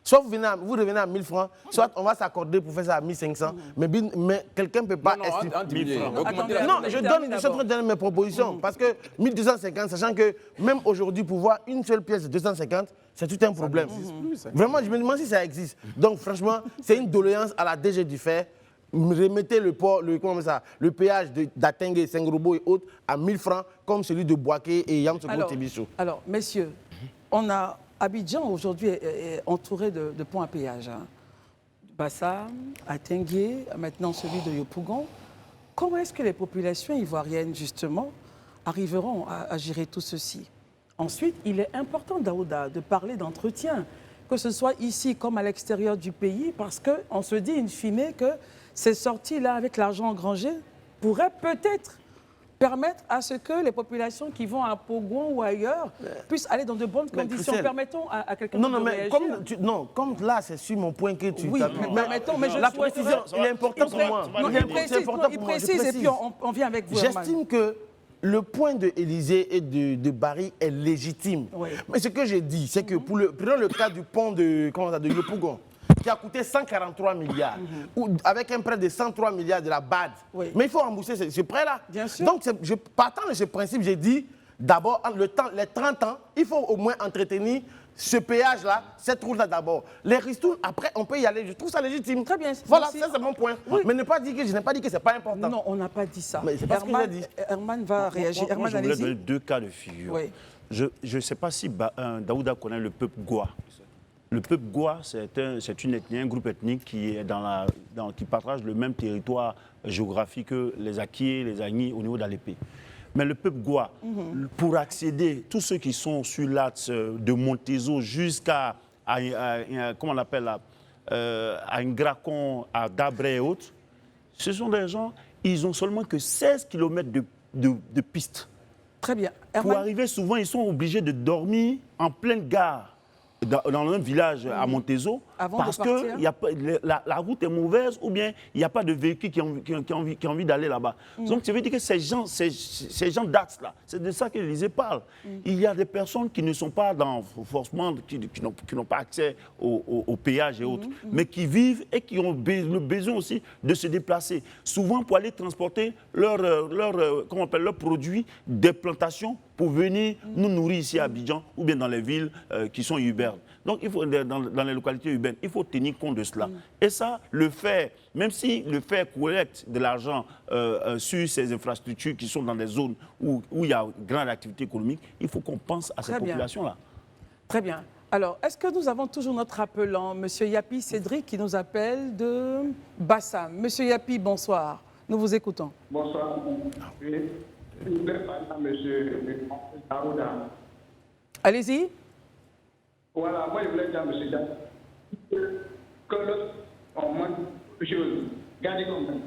soit vous revenez à 1000 francs, soit on va s'accorder pour faire ça à 1500. Mais quelqu'un ne peut pas estimer. Non, je suis en train de donner mes propositions. Parce que 1250, sachant que même aujourd'hui, pour voir une seule pièce de 250, c'est tout un problème. Vraiment, je me demande si ça existe. Donc franchement, c'est une doléance à la DG du Fer. Remettez le péage d'Atengue, Sengrobo et autres à 1000 francs, comme celui de Boaké et Yamsoukro-Tébichou. Alors, messieurs, Abidjan aujourd'hui est entouré de points à péage. Bassam, Atengue, maintenant celui de Yopougon. Comment est-ce que les populations ivoiriennes, justement, arriveront à gérer tout ceci? Ensuite, il est important, Daouda, de parler d'entretien. que ce soit ici comme à l'extérieur du pays, parce qu'on se dit in fine que ces sorties-là, avec l'argent engrangé, pourraient peut-être permettre à ce que les populations qui vont à Pogon ou ailleurs puissent aller dans de bonnes conditions. Christelle, Permettons à quelqu'un non, de non, mais réagir. comme là, c'est sur mon point que tu... Oui, permettons, mais je la souhaiterais- précision, il est important pour moi. Non, Il est important il pour moi, je précise et puis précise. on vient avec vous, Herman. J'estime que le point de Élysée et de Barry est légitime. Oui. Mais ce que j'ai dit, c'est que prenons le cas du pont de Yopougon, qui a coûté 143 milliards, ou avec un prêt de 103 milliards de la BAD. Oui. Mais il faut rembourser ce prêt-là. Bien sûr. Donc, partant de ce principe, j'ai dit, d'abord, les 30 ans, il faut au moins entretenir ce péage-là, cette route-là d'abord. Les ristournes, après, on peut y aller. Je trouve ça légitime. Très bien. Voilà, Merci. ça c'est mon point. Oui. Mais je n'ai pas dit que ce n'est pas important. Non, on n'a pas dit ça. Mais c'est pas ce que j'ai dit. Herman va réagir. Moi, Herman, je voulais donner allez-y. deux cas de figure. Oui. Je ne sais pas si Daouda connaît le peuple Goa. Le peuple Goa, c'est une ethnie, un groupe ethnique qui partage le même territoire géographique que les Akié, les Agni au niveau d'Alépé. Mais le peuple Goa, pour accéder, tous ceux qui sont sur l'axe de Montezo jusqu'à, comment on appelle là, à Ingracon, à Dabré et autres, ce sont des gens, ils ont seulement que 16 km de piste. Très bien. Pour Herman, arriver, souvent, ils sont obligés de dormir en pleine gare, dans un village à Montezo, Avant de parce partir. que la route est mauvaise ou bien il n'y a pas de véhicule qui ont envie d'aller là-bas. Donc, ça veut dire que ces gens d'axe-là, c'est de ça que l'Élysée parle. Il y a des personnes qui ne sont pas forcément, qui n'ont pas accès au péage et autres, mais qui vivent et qui ont le besoin aussi de se déplacer. Souvent pour aller transporter leurs produits des plantations pour venir nous nourrir ici à Abidjan ou bien dans les villes qui sont urbaines. Donc, il faut, dans les localités urbaines, il faut tenir compte de cela. Et ça, même si le fait collecte de l'argent sur ces infrastructures qui sont dans des zones où il y a grande activité économique, il faut qu'on pense à ces populations-là. très bien. Alors, est-ce que nous avons toujours notre appelant, M. Yapi Cédric, qui nous appelle de Bassam. M. Yapi, bonsoir. Nous vous écoutons. Bonsoir. Je voulais parler à M. Daouda. Allez-y. Voilà, moi je voulais dire à M. Daouda que lorsqu'on manque de choses, gardez comme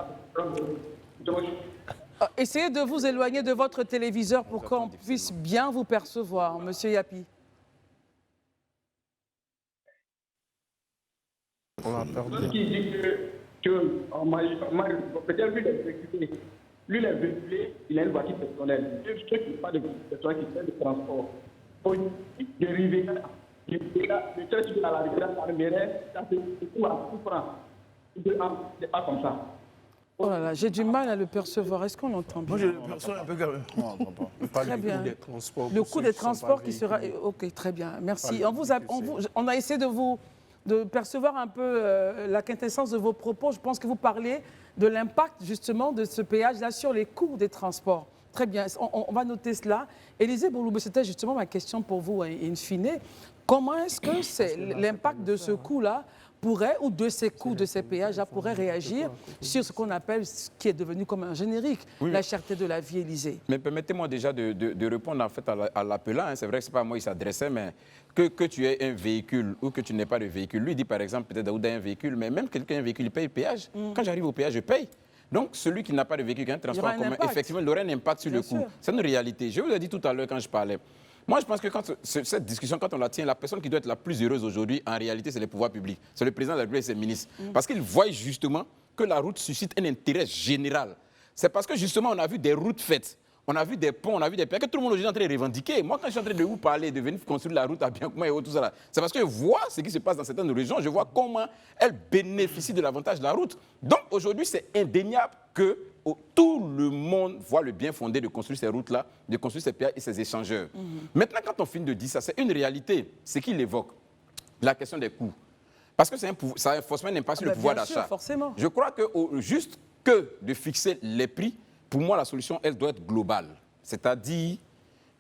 Essayez de vous éloigner de votre téléviseur pour qu'on puisse bien vous percevoir, M. Yapi. On l'a perdu. Qui dit que peut-être lui, il est véhiculé, il a une voiture personnelle. Ceux qui n'ont pas de voiture personnelle, qui font du transport, pour dériver là, le chef à la rivière, ça c'est tout à tout franc. C'est pas comme ça. Oh là là, j'ai du mal à le percevoir. Est-ce qu'on l'entend bien? Moi, je le perçois un peu quand même. Pas Très le bien. coût des transports. Le pour coût ceux des qui sont pas transports qui sera... véhiculés. Ok, très bien, merci. Pas On a essayé de percevoir un peu la quintessence de vos propos. Je pense que vous parlez de l'impact justement de ce péage-là sur les coûts des transports. Très bien, on va noter cela. Élisée Bouloubé, c'était justement ma question pour vous, in fine. Comment est-ce que l'impact de ce coût-là pourrait, ou de ces coûts, de ces péages-là, pourrait réagir sur ce qu'on appelle, ce qui est devenu comme un générique, la cherté de la vie, Élisée? Mais permettez-moi déjà de répondre en fait à l'appelant. C'est vrai que ce n'est pas à moi qu'il s'adressait, mais que tu aies un véhicule ou que tu n'aies pas de véhicule. Lui dit par exemple, peut-être Daouda a un véhicule, mais même quelqu'un a un véhicule, il paye le péage. Quand j'arrive au péage, je paye. Donc, celui qui n'a pas de véhicule, qui a un transport en commun, effectivement, il aurait un impact sur le coût. C'est une réalité. Je vous l'ai dit tout à l'heure quand je parlais. Moi, je pense que cette discussion, quand on la tient, la personne qui doit être la plus heureuse aujourd'hui, en réalité, c'est les pouvoirs publics. C'est le président de la République et ses ministres. Parce qu'ils voient justement que la route suscite un intérêt général. C'est parce que justement, on a vu des routes faites. On a vu des ponts, on a vu des péages que tout le monde aujourd'hui est en train de revendiquer. Moi, quand je suis en train de vous parler, de venir construire la route à Biancouma et tout ça, c'est parce que je vois ce qui se passe dans certaines régions, je vois comment elles bénéficient de l'avantage de la route. Donc aujourd'hui, c'est indéniable que tout le monde voit le bien fondé de construire ces routes-là, de construire ces péages et ces échangeurs. Maintenant, quand on finit de dire ça, c'est une réalité, ce qu'il évoque, la question des coûts. Parce que ça a forcément un impact sur le pouvoir d'achat. Je crois que juste que de fixer les prix, pour moi, la solution, elle doit être globale. C'est-à-dire,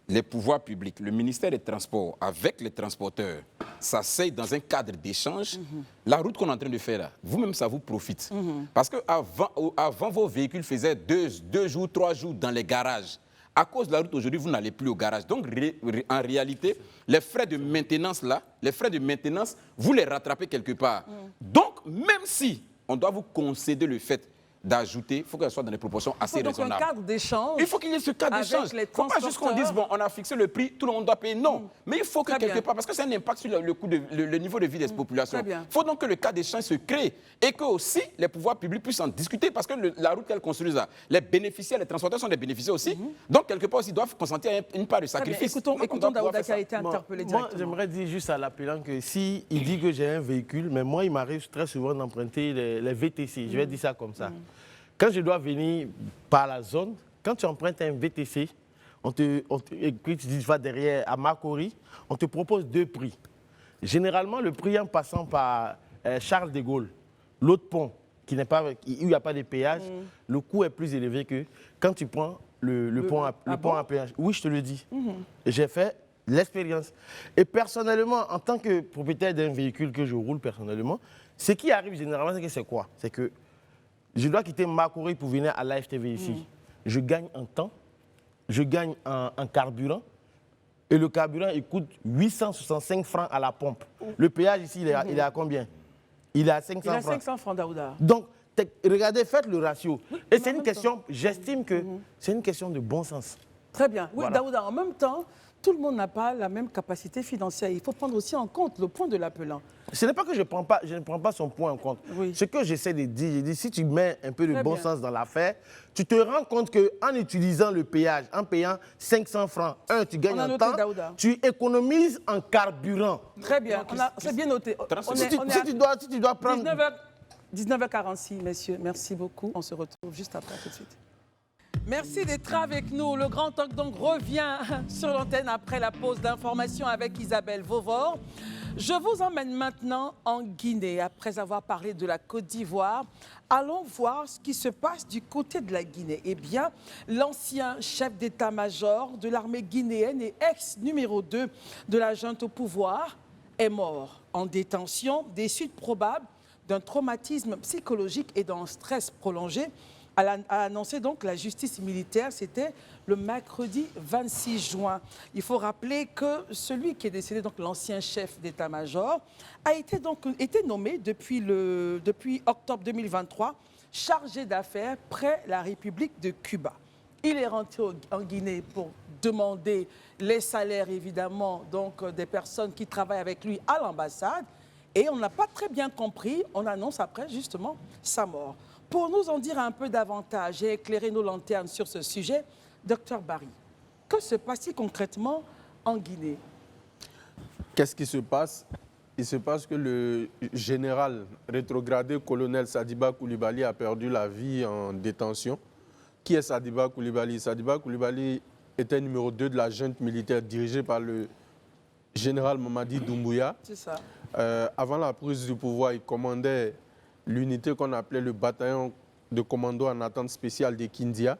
les pouvoirs publics, le ministère des Transports, avec les transporteurs, s'asseyent dans un cadre d'échange. La route qu'on est en train de faire là, vous-même, ça vous profite. Parce qu'avant, vos véhicules faisaient 2 jours, 3 jours dans les garages, À cause de la route aujourd'hui, vous n'allez plus au garage. Donc, en réalité, les frais de maintenance, là, vous les rattrapez quelque part. Donc, même si on doit vous concéder le fait d'ajouter, il faut qu'elle soit dans des proportions assez raisonnables. Donc un cadre d'échange. Il faut qu'il y ait ce cadre d'échange. Il ne faut pas juste qu'on dise, bon, on a fixé le prix, tout le monde doit payer. Non, mais il faut que quelque part, parce que c'est un impact sur le niveau de vie des populations. Il faut donc que le cadre d'échange se crée et que aussi les pouvoirs publics puissent en discuter parce que la route qu'elles construisent là, les bénéficiaires, les transporteurs sont des bénéficiaires aussi. Donc quelque part aussi, ils doivent consentir à une part de sacrifice. Écoutons Daouda qui a été interpellé directement. Moi, j'aimerais dire juste à l'appelant que si il dit que j'ai un véhicule, mais moi, il m'arrive très souvent d'emprunter les VTC. Je vais dire ça comme ça. Quand je dois venir par la zone, quand tu empruntes un VTC, et puis tu vas derrière à Makori, on te propose 2 prix. Généralement, le prix en passant par Charles de Gaulle, l'autre pont, où il n'y a pas de péage, le coût est plus élevé que quand tu prends le pont à péage. Oui, je te le dis. J'ai fait l'expérience. Et personnellement, en tant que propriétaire d'un véhicule que je roule personnellement, ce qui arrive généralement, c'est quoi? C'est que je dois quitter Makori pour venir à l'AFTV ici. Je gagne en temps, je gagne en carburant. Et le carburant, il coûte 865 francs à la pompe. Le péage ici, il est à combien? Il est à 500 francs. Il est à 500 francs, Daouda. Donc, regardez, faites le ratio. Et c'est une question, j'estime que c'est une question de bon sens. Très bien. Oui, Voilà. Daouda, en même temps, tout le monde n'a pas la même capacité financière. Il faut prendre aussi en compte le point de l'appelant. Ce n'est pas que je ne prends pas son point en compte. Oui. Ce que j'essaie de dire, je dis, si tu mets un peu de Très bon bien. sens dans l'affaire, tu te rends compte qu'en utilisant le péage, en payant 500 francs, tu gagnes On a en noté, temps, Daouda. tu économises en carburant. Très bien. C'est bien noté. Si tu dois prendre... 19h46, messieurs. Merci beaucoup. On se retrouve juste après, tout de suite. Merci d'être avec nous. Le Grand Talk donc revient sur l'antenne après la pause d'information avec Isabelle Vauvor. Je vous emmène maintenant en Guinée. Après avoir parlé de la Côte d'Ivoire, allons voir ce qui se passe du côté de la Guinée. Eh bien, l'ancien chef d'état-major de l'armée guinéenne et ex-numéro 2 de la junte au pouvoir est mort en détention des suites probables d'un traumatisme psychologique et d'un stress prolongé, a annoncé donc la justice militaire. C'était le mercredi 26 juin. Il faut rappeler que celui qui est décédé, donc l'ancien chef d'état-major, a été nommé depuis octobre 2023 chargé d'affaires près la République de Cuba. Il est rentré en Guinée pour demander les salaires, évidemment, donc des personnes qui travaillent avec lui à l'ambassade. Et on n'a pas très bien compris, on annonce après justement sa mort. Pour nous en dire un peu davantage et éclairer nos lanternes sur ce sujet, Dr Barry, que se passe-t-il concrètement en Guinée? Qu'est-ce qui se passe? Il se passe que le général rétrogradé colonel Sadiba Coulibaly a perdu la vie en détention. Qui est Sadiba Coulibaly? Sadiba Coulibaly était numéro 2 de la junte militaire dirigée par le général Mamadi Doumbouya. C'est ça. Avant la prise du pouvoir, il commandait l'unité qu'on appelait le bataillon de commando en attente spéciale des Kindia.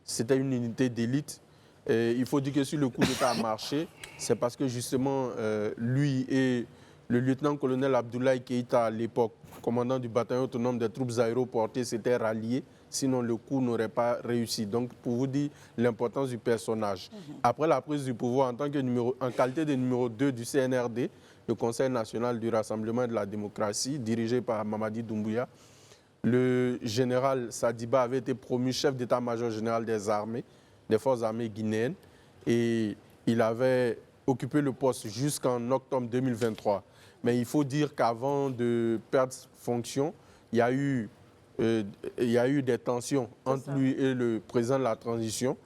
C'était une unité d'élite. Il faut dire que si le coup d'État a marché, c'est parce que justement, lui et le lieutenant-colonel Abdoulaye Keïta, à l'époque, commandant du bataillon autonome des troupes aéroportées, s'étaient ralliés. Sinon, le coup n'aurait pas réussi. Donc, pour vous dire l'importance du personnage. Après la prise du pouvoir, en qualité de numéro 2 du CNRD, le Conseil national du rassemblement et de la démocratie, dirigé par Mamadi Doumbouya, le général Sadiba avait été promu chef d'état-major général des armées, des forces armées guinéennes, et il avait occupé le poste jusqu'en octobre 2023. Mais il faut dire qu'avant de perdre fonction, il y a eu des tensions entre lui et le président de la transition,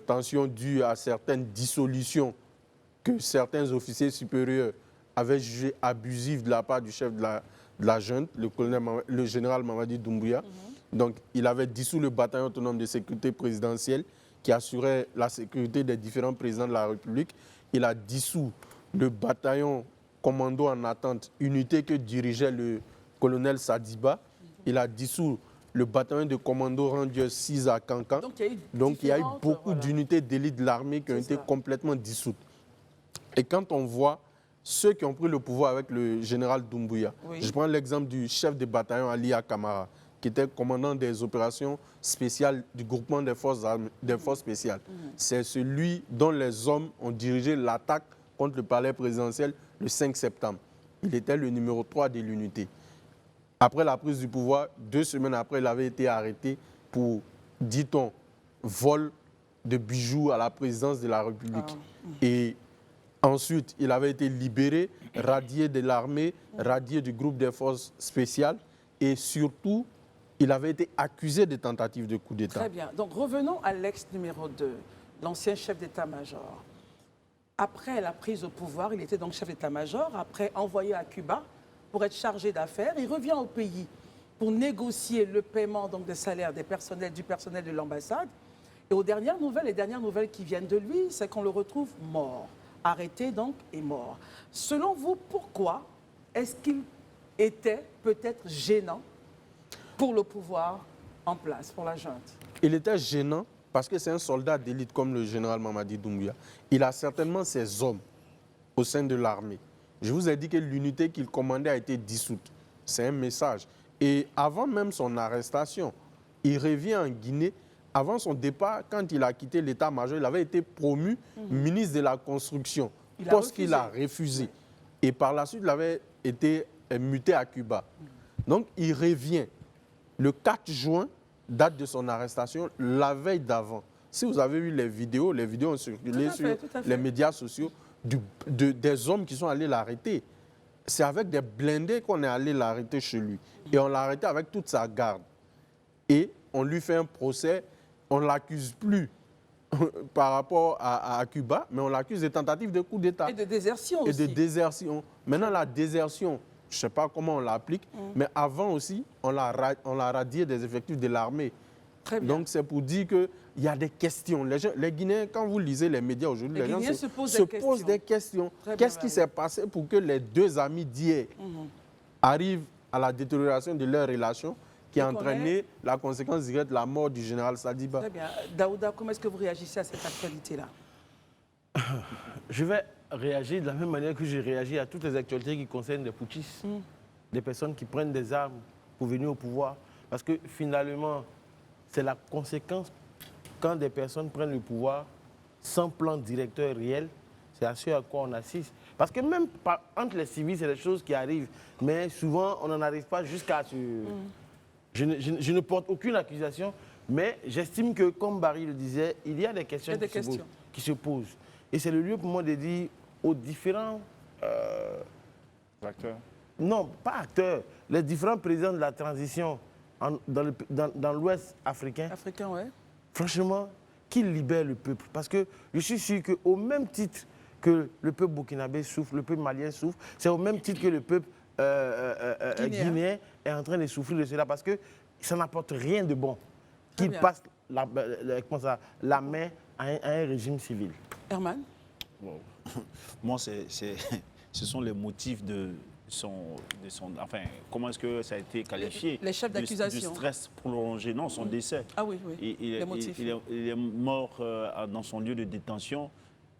tensions dues à certaines dissolutions que certains officiers supérieurs avaient jugées abusives de la part du chef de la junte, le général Mamadi Doumbouya. Donc, il avait dissous le bataillon autonome de sécurité présidentielle qui assurait la sécurité des différents présidents de la République. Il a dissous le bataillon commando en attente, unité que dirigeait le colonel Sadiba. Il a dissous le bataillon de commando Rangers 6 à Kankan. Donc, il y a eu beaucoup d'unités d'élite de l'armée qui ont été complètement dissoutes. Et quand on voit ceux qui ont pris le pouvoir avec le général Doumbouya, je prends l'exemple du chef de bataillon Ali Kamara, qui était commandant des opérations spéciales du groupement des forces spéciales. C'est celui dont les hommes ont dirigé l'attaque contre le palais présidentiel le 5 septembre. Il était le numéro 3 de l'unité. Après la prise du pouvoir, 2 semaines après, il avait été arrêté pour, dit-on, vol de bijoux à la présidence de la République. Et ensuite, il avait été libéré, radié de l'armée, radié du groupe des forces spéciales et surtout, il avait été accusé de tentative de coup d'État. Très bien. Donc revenons à l'ex numéro 2, l'ancien chef d'état-major. Après la prise au pouvoir, il était donc chef d'état-major, après envoyé à Cuba pour être chargé d'affaires. Il revient au pays pour négocier le paiement donc, des salaires du personnel de l'ambassade. Et les dernières nouvelles qui viennent de lui, c'est qu'on le retrouve mort, arrêté donc et mort. Selon vous, pourquoi est-ce qu'il était peut-être gênant pour le pouvoir en place, pour la junte? Il était gênant parce que c'est un soldat d'élite comme le général Mamadi Doumbouya. Il a certainement ses hommes au sein de l'armée. Je vous ai dit que l'unité qu'il commandait a été dissoute. C'est un message. Et avant même son arrestation, il revient en Guinée. Avant son départ, quand il a quitté l'état-major, il avait été promu ministre de la Construction, poste qu'il a refusé. Et par la suite, il avait été muté à Cuba. Donc, il revient le 4 juin, date de son arrestation, la veille d'avant. Si vous avez vu les vidéos ont circulé sur les médias sociaux des hommes qui sont allés l'arrêter. C'est avec des blindés qu'on est allé l'arrêter chez lui. Et on l'a arrêté avec toute sa garde. Et on lui fait un procès. On ne l'accuse plus par rapport à Cuba, mais on l'accuse de tentative de coup d'État. Et de désertion aussi. Et de désertion. Maintenant, la désertion, je ne sais pas comment on l'applique, mais avant aussi, on l'a radié des effectifs de l'armée. Donc, c'est pour dire qu'il y a des questions. Les Guinéens, quand vous lisez les médias aujourd'hui, les gens se posent des questions. Qu'est-ce qui s'est passé pour que les deux amis d'hier arrivent à la détérioration de leurs relations qui a entraîné la conséquence directe de la mort du général Sadiba? Très bien. Daouda, comment est-ce que vous réagissez à cette actualité-là? Je vais réagir de la même manière que j'ai réagi à toutes les actualités qui concernent des putschistes, des personnes qui prennent des armes pour venir au pouvoir. Parce que finalement, c'est la conséquence quand des personnes prennent le pouvoir sans plan directeur réel, c'est à ce à quoi on assiste. Parce que même entre les civils, c'est des choses qui arrivent. Mais souvent, on n'en arrive pas jusqu'à ce... Je ne porte aucune accusation, mais j'estime que, comme Barry le disait, il y a des questions, qui se posent. Et c'est le lieu pour moi de dire aux différents... acteurs? Non, pas acteurs. Les différents présidents de la transition dans l'Ouest africain. Franchement, qu'ils libèrent le peuple. Parce que je suis sûr qu'au même titre que le peuple burkinabé souffre, le peuple malien souffre, c'est au même titre que le peuple guinéen est en train de souffrir de cela parce que ça n'apporte rien de bon qu'il passe la main à un régime civil. Herman? Moi, ce sont les motifs de son... Enfin, comment est-ce que ça a été qualifié? Les chefs d'accusation. Du stress prolongé, non, son décès. Ah oui, oui. Il est mort dans son lieu de détention.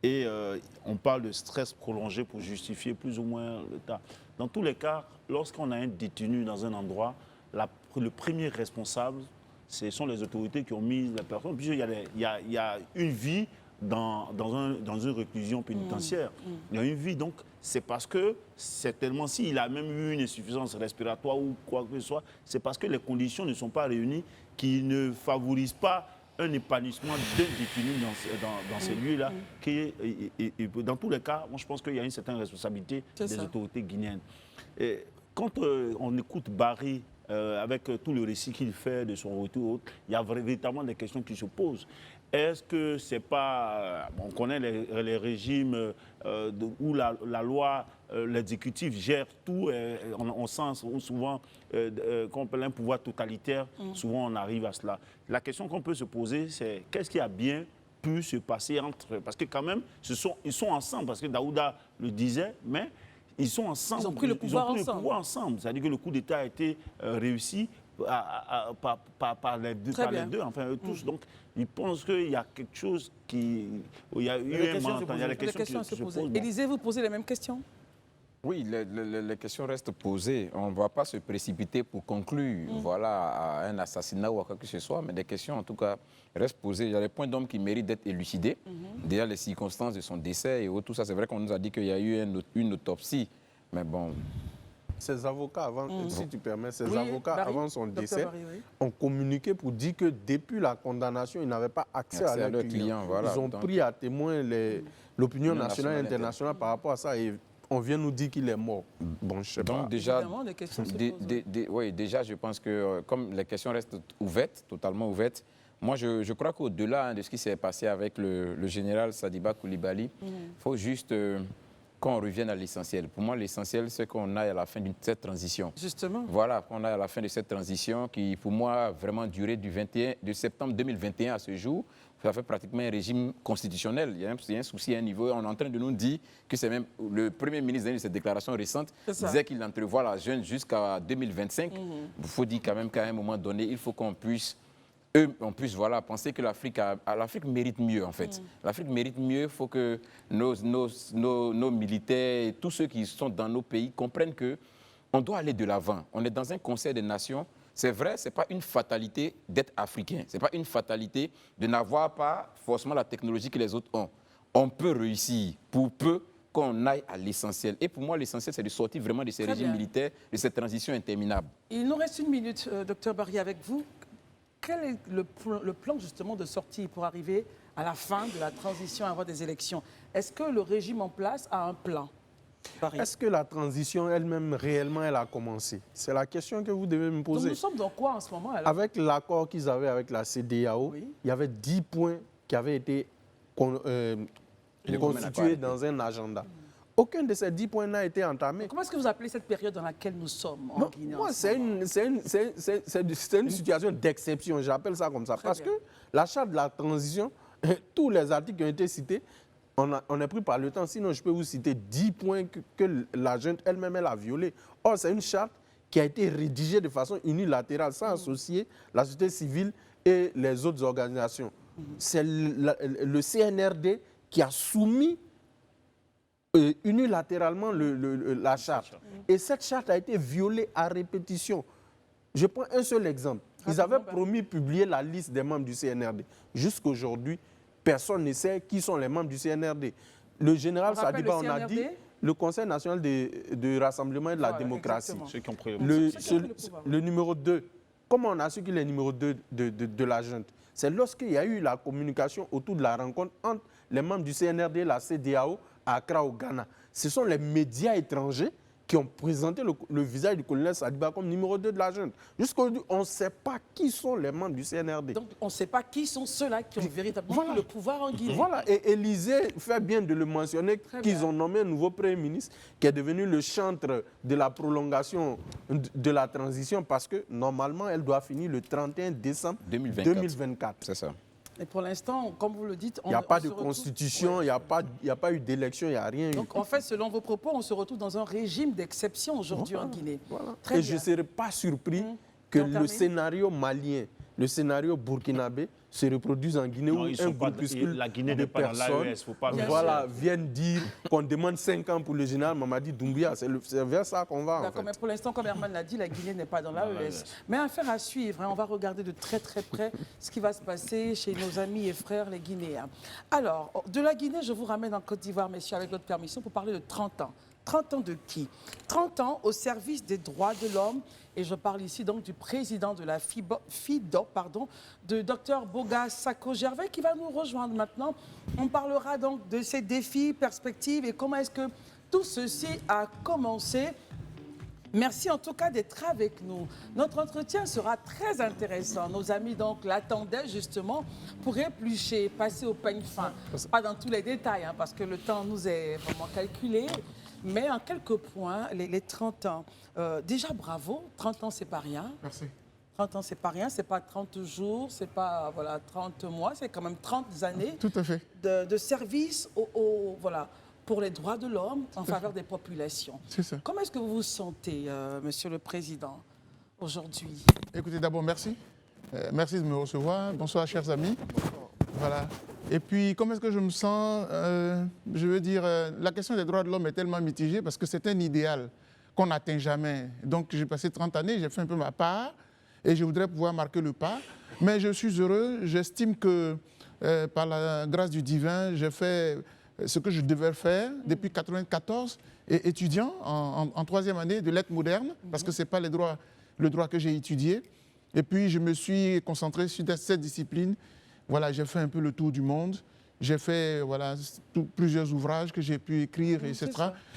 Et on parle de stress prolongé pour justifier plus ou moins le tas. Dans tous les cas, lorsqu'on a un détenu dans un endroit, le premier responsable, ce sont les autorités qui ont mis la personne. Puis il y a une vie dans une réclusion pénitentiaire. Il y a une vie, donc c'est parce que, certainement, s'il a même eu une insuffisance respiratoire ou quoi que ce soit, c'est parce que les conditions ne sont pas réunies qui ne favorisent pas un épanouissement d'un détenu dans ces lieux-là. Dans tous les cas, moi, je pense qu'il y a une certaine responsabilité des autorités guinéennes. Et quand on écoute Barry avec tout le récit qu'il fait de son retour, il y a véritablement des questions qui se posent. Est-ce que c'est pas... on connaît les régimes où la loi, l'exécutif gère tout, on sent souvent qu'on appelle un pouvoir totalitaire, souvent on arrive à cela. La question qu'on peut se poser, c'est qu'est-ce qui a bien pu se passer entre... Parce que quand même, ils sont ensemble, parce que Daouda le disait, mais ils sont ensemble. Ils ont pris le pouvoir ensemble. C'est-à-dire que le coup d'État a été réussi par les deux, enfin eux tous. Donc, ils pensent qu'il y a quelque chose qui... Il y a eu un malentendu, il y a des questions qui se posent. Élisée, vous posez les mêmes questions? Oui, les questions restent posées. On ne va pas se précipiter pour conclure voilà, à un assassinat ou à quoi que ce soit, mais des questions, en tout cas, restent posées. Il y a des points d'homme qui méritent d'être élucidés. Déjà, les circonstances de son décès et tout ça, c'est vrai qu'on nous a dit qu'il y a eu une autopsie, mais bon... Ses avocats, avant, si tu permets, ses Oui, avocats, Barry, avant son Dr. décès, Barry, oui. ont communiqué pour dire que depuis la condamnation, ils n'avaient pas accès à leurs clients. Voilà. Ils ont Donc, pris à témoin l'opinion nationale et nationale, internationale par rapport à ça et on vient nous dire qu'il est mort. Bon, je sais pas. donc déjà, Évidemment, des questions se posent. oui, déjà, je pense que comme les questions restent ouvertes, totalement ouvertes, moi, je crois qu'au-delà de ce qui s'est passé avec le général Sadiba Koulibaly, il faut juste qu'on revienne à l'essentiel. Pour moi, l'essentiel, c'est qu'on aille à la fin de cette transition. Justement. Voilà, qu'on aille à la fin de cette transition qui, pour moi, a vraiment duré de septembre 2021 à ce jour. Ça fait pratiquement un régime constitutionnel. Il y a un souci à un niveau. On est en train de nous dire que c'est même le Premier ministre, dans cette déclaration récente, disait qu'il entrevoit la jeune jusqu'à 2025. Il faut dire quand même qu'à un moment donné, il faut qu'on puisse voilà, penser que l'Afrique mérite mieux, en fait. L'Afrique mérite mieux. Il faut que nos militaires et tous ceux qui sont dans nos pays comprennent qu'on doit aller de l'avant. On est dans un concert des nations. C'est vrai, ce n'est pas une fatalité d'être africain. Ce n'est pas une fatalité de n'avoir pas forcément la technologie que les autres ont. On peut réussir pour peu qu'on aille à l'essentiel. Et pour moi, l'essentiel, c'est de sortir vraiment de ces régimes militaires, de cette transition interminable. Il nous reste 1 minute, Dr. Barry, avec vous. Quel est le plan justement de sortie pour arriver à la fin de la transition avant des élections? Est-ce que le régime en place a un plan? Est-ce que la transition elle-même, réellement, elle a commencé? C'est la question que vous devez me poser. Donc nous sommes dans quoi en ce moment alors? Avec l'accord qu'ils avaient avec la CEDEAO, il y avait 10 points qui avaient été constitués dans un agenda. Aucun de ces 10 points n'a été entamé. Comment est-ce que vous appelez cette période dans laquelle nous sommes en Guinée? Moi, c'est une situation d'exception, j'appelle ça comme ça. Parce que la charte de la transition, tous les articles qui ont été cités, on est pris par le temps. Sinon, je peux vous citer 10 points que la junte elle-même elle a violés. Or, c'est une charte qui a été rédigée de façon unilatérale, sans associer la société civile et les autres organisations. C'est le CNRD qui a soumis unilatéralement la charte. Et cette charte a été violée à répétition. Je prends un seul exemple. Ils avaient promis de publier la liste des membres du CNRD. Jusqu'aujourd'hui, personne ne sait qui sont les membres du CNRD. Le général Sadiba, on a dit, le Conseil national de rassemblement et de la démocratie. Ceux qui ont pris Le numéro 2. Comment on a su qu'il est numéro 2 de la junte? C'est lorsqu'il y a eu la communication autour de la rencontre entre les membres du CNRD et la CEDEAO à Accra, au Ghana. Ce sont les médias étrangers qui ont présenté le visage du colonel Sadiba comme numéro 2 de la junte. Jusqu'aujourd'hui, on ne sait pas qui sont les membres du CNRD. Donc, on ne sait pas qui sont ceux-là qui ont véritablement le pouvoir en Guinée. Voilà, et Élysée fait bien de le mentionner qu'ils ont nommé un nouveau Premier ministre qui est devenu le chantre de la prolongation de la transition parce que, normalement, elle doit finir le 31 décembre 2024. C'est ça. Et pour l'instant, comme vous le dites... Il n'y a pas de constitution, il n'y a pas eu d'élection, il n'y a rien eu. Donc, en fait, selon vos propos, on se retrouve dans un régime d'exception aujourd'hui en Guinée. Voilà. Très et bien. je ne serais pas surpris que le scénario malien, le scénario burkinabé se reproduise en Guinée où un groupuscule de personnes viennent dire qu'on demande 5 ans pour le général Mamadi Doumbouya. C'est vers ça qu'on va. D'accord, mais pour l'instant, comme Herman l'a dit, la Guinée n'est pas dans l'AES. Mais affaire à suivre, hein, on va regarder de très très près ce qui va se passer chez nos amis et frères les Guinéens. Alors, de la Guinée, je vous ramène en Côte d'Ivoire, messieurs, avec votre permission, pour parler de 30 ans. 30 ans de qui? 30 ans au service des droits de l'homme. Et je parle ici donc du président de la FIDO, de Dr Boga Sako Gervais, qui va nous rejoindre maintenant. On parlera donc de ces défis, perspectives et comment est-ce que tout ceci a commencé. Merci en tout cas d'être avec nous. Notre entretien sera très intéressant. Nos amis donc l'attendaient justement pour éplucher, passer au peigne fin. Pas dans tous les détails, hein, parce que le temps nous est vraiment calculé. Mais en quelques points, les 30 ans. Déjà, bravo. 30 ans, c'est pas rien. Merci. 30 ans, c'est pas rien. C'est pas 30 jours, c'est pas 30 mois. C'est quand même 30 années. Tout à fait. De service pour les droits de l'homme en faveur des populations. C'est ça. Comment est-ce que vous vous sentez, Monsieur le Président, aujourd'hui? Écoutez, d'abord, merci. Merci de me recevoir. Bonsoir, chers amis. Voilà. Et puis, comment est-ce que je me sens Je veux dire, la question des droits de l'homme est tellement mitigée parce que c'est un idéal qu'on n'atteint jamais. Donc, j'ai passé 30 années, j'ai fait un peu ma part et je voudrais pouvoir marquer le pas. Mais je suis heureux, j'estime que par la grâce du divin, j'ai fait ce que je devais faire depuis 1994, et étudiant en troisième année de lettres modernes, parce que ce n'est pas le droit que j'ai étudié. Et puis, je me suis concentré sur cette discipline. Voilà, j'ai fait un peu le tour du monde. J'ai fait plusieurs ouvrages que j'ai pu écrire, etc.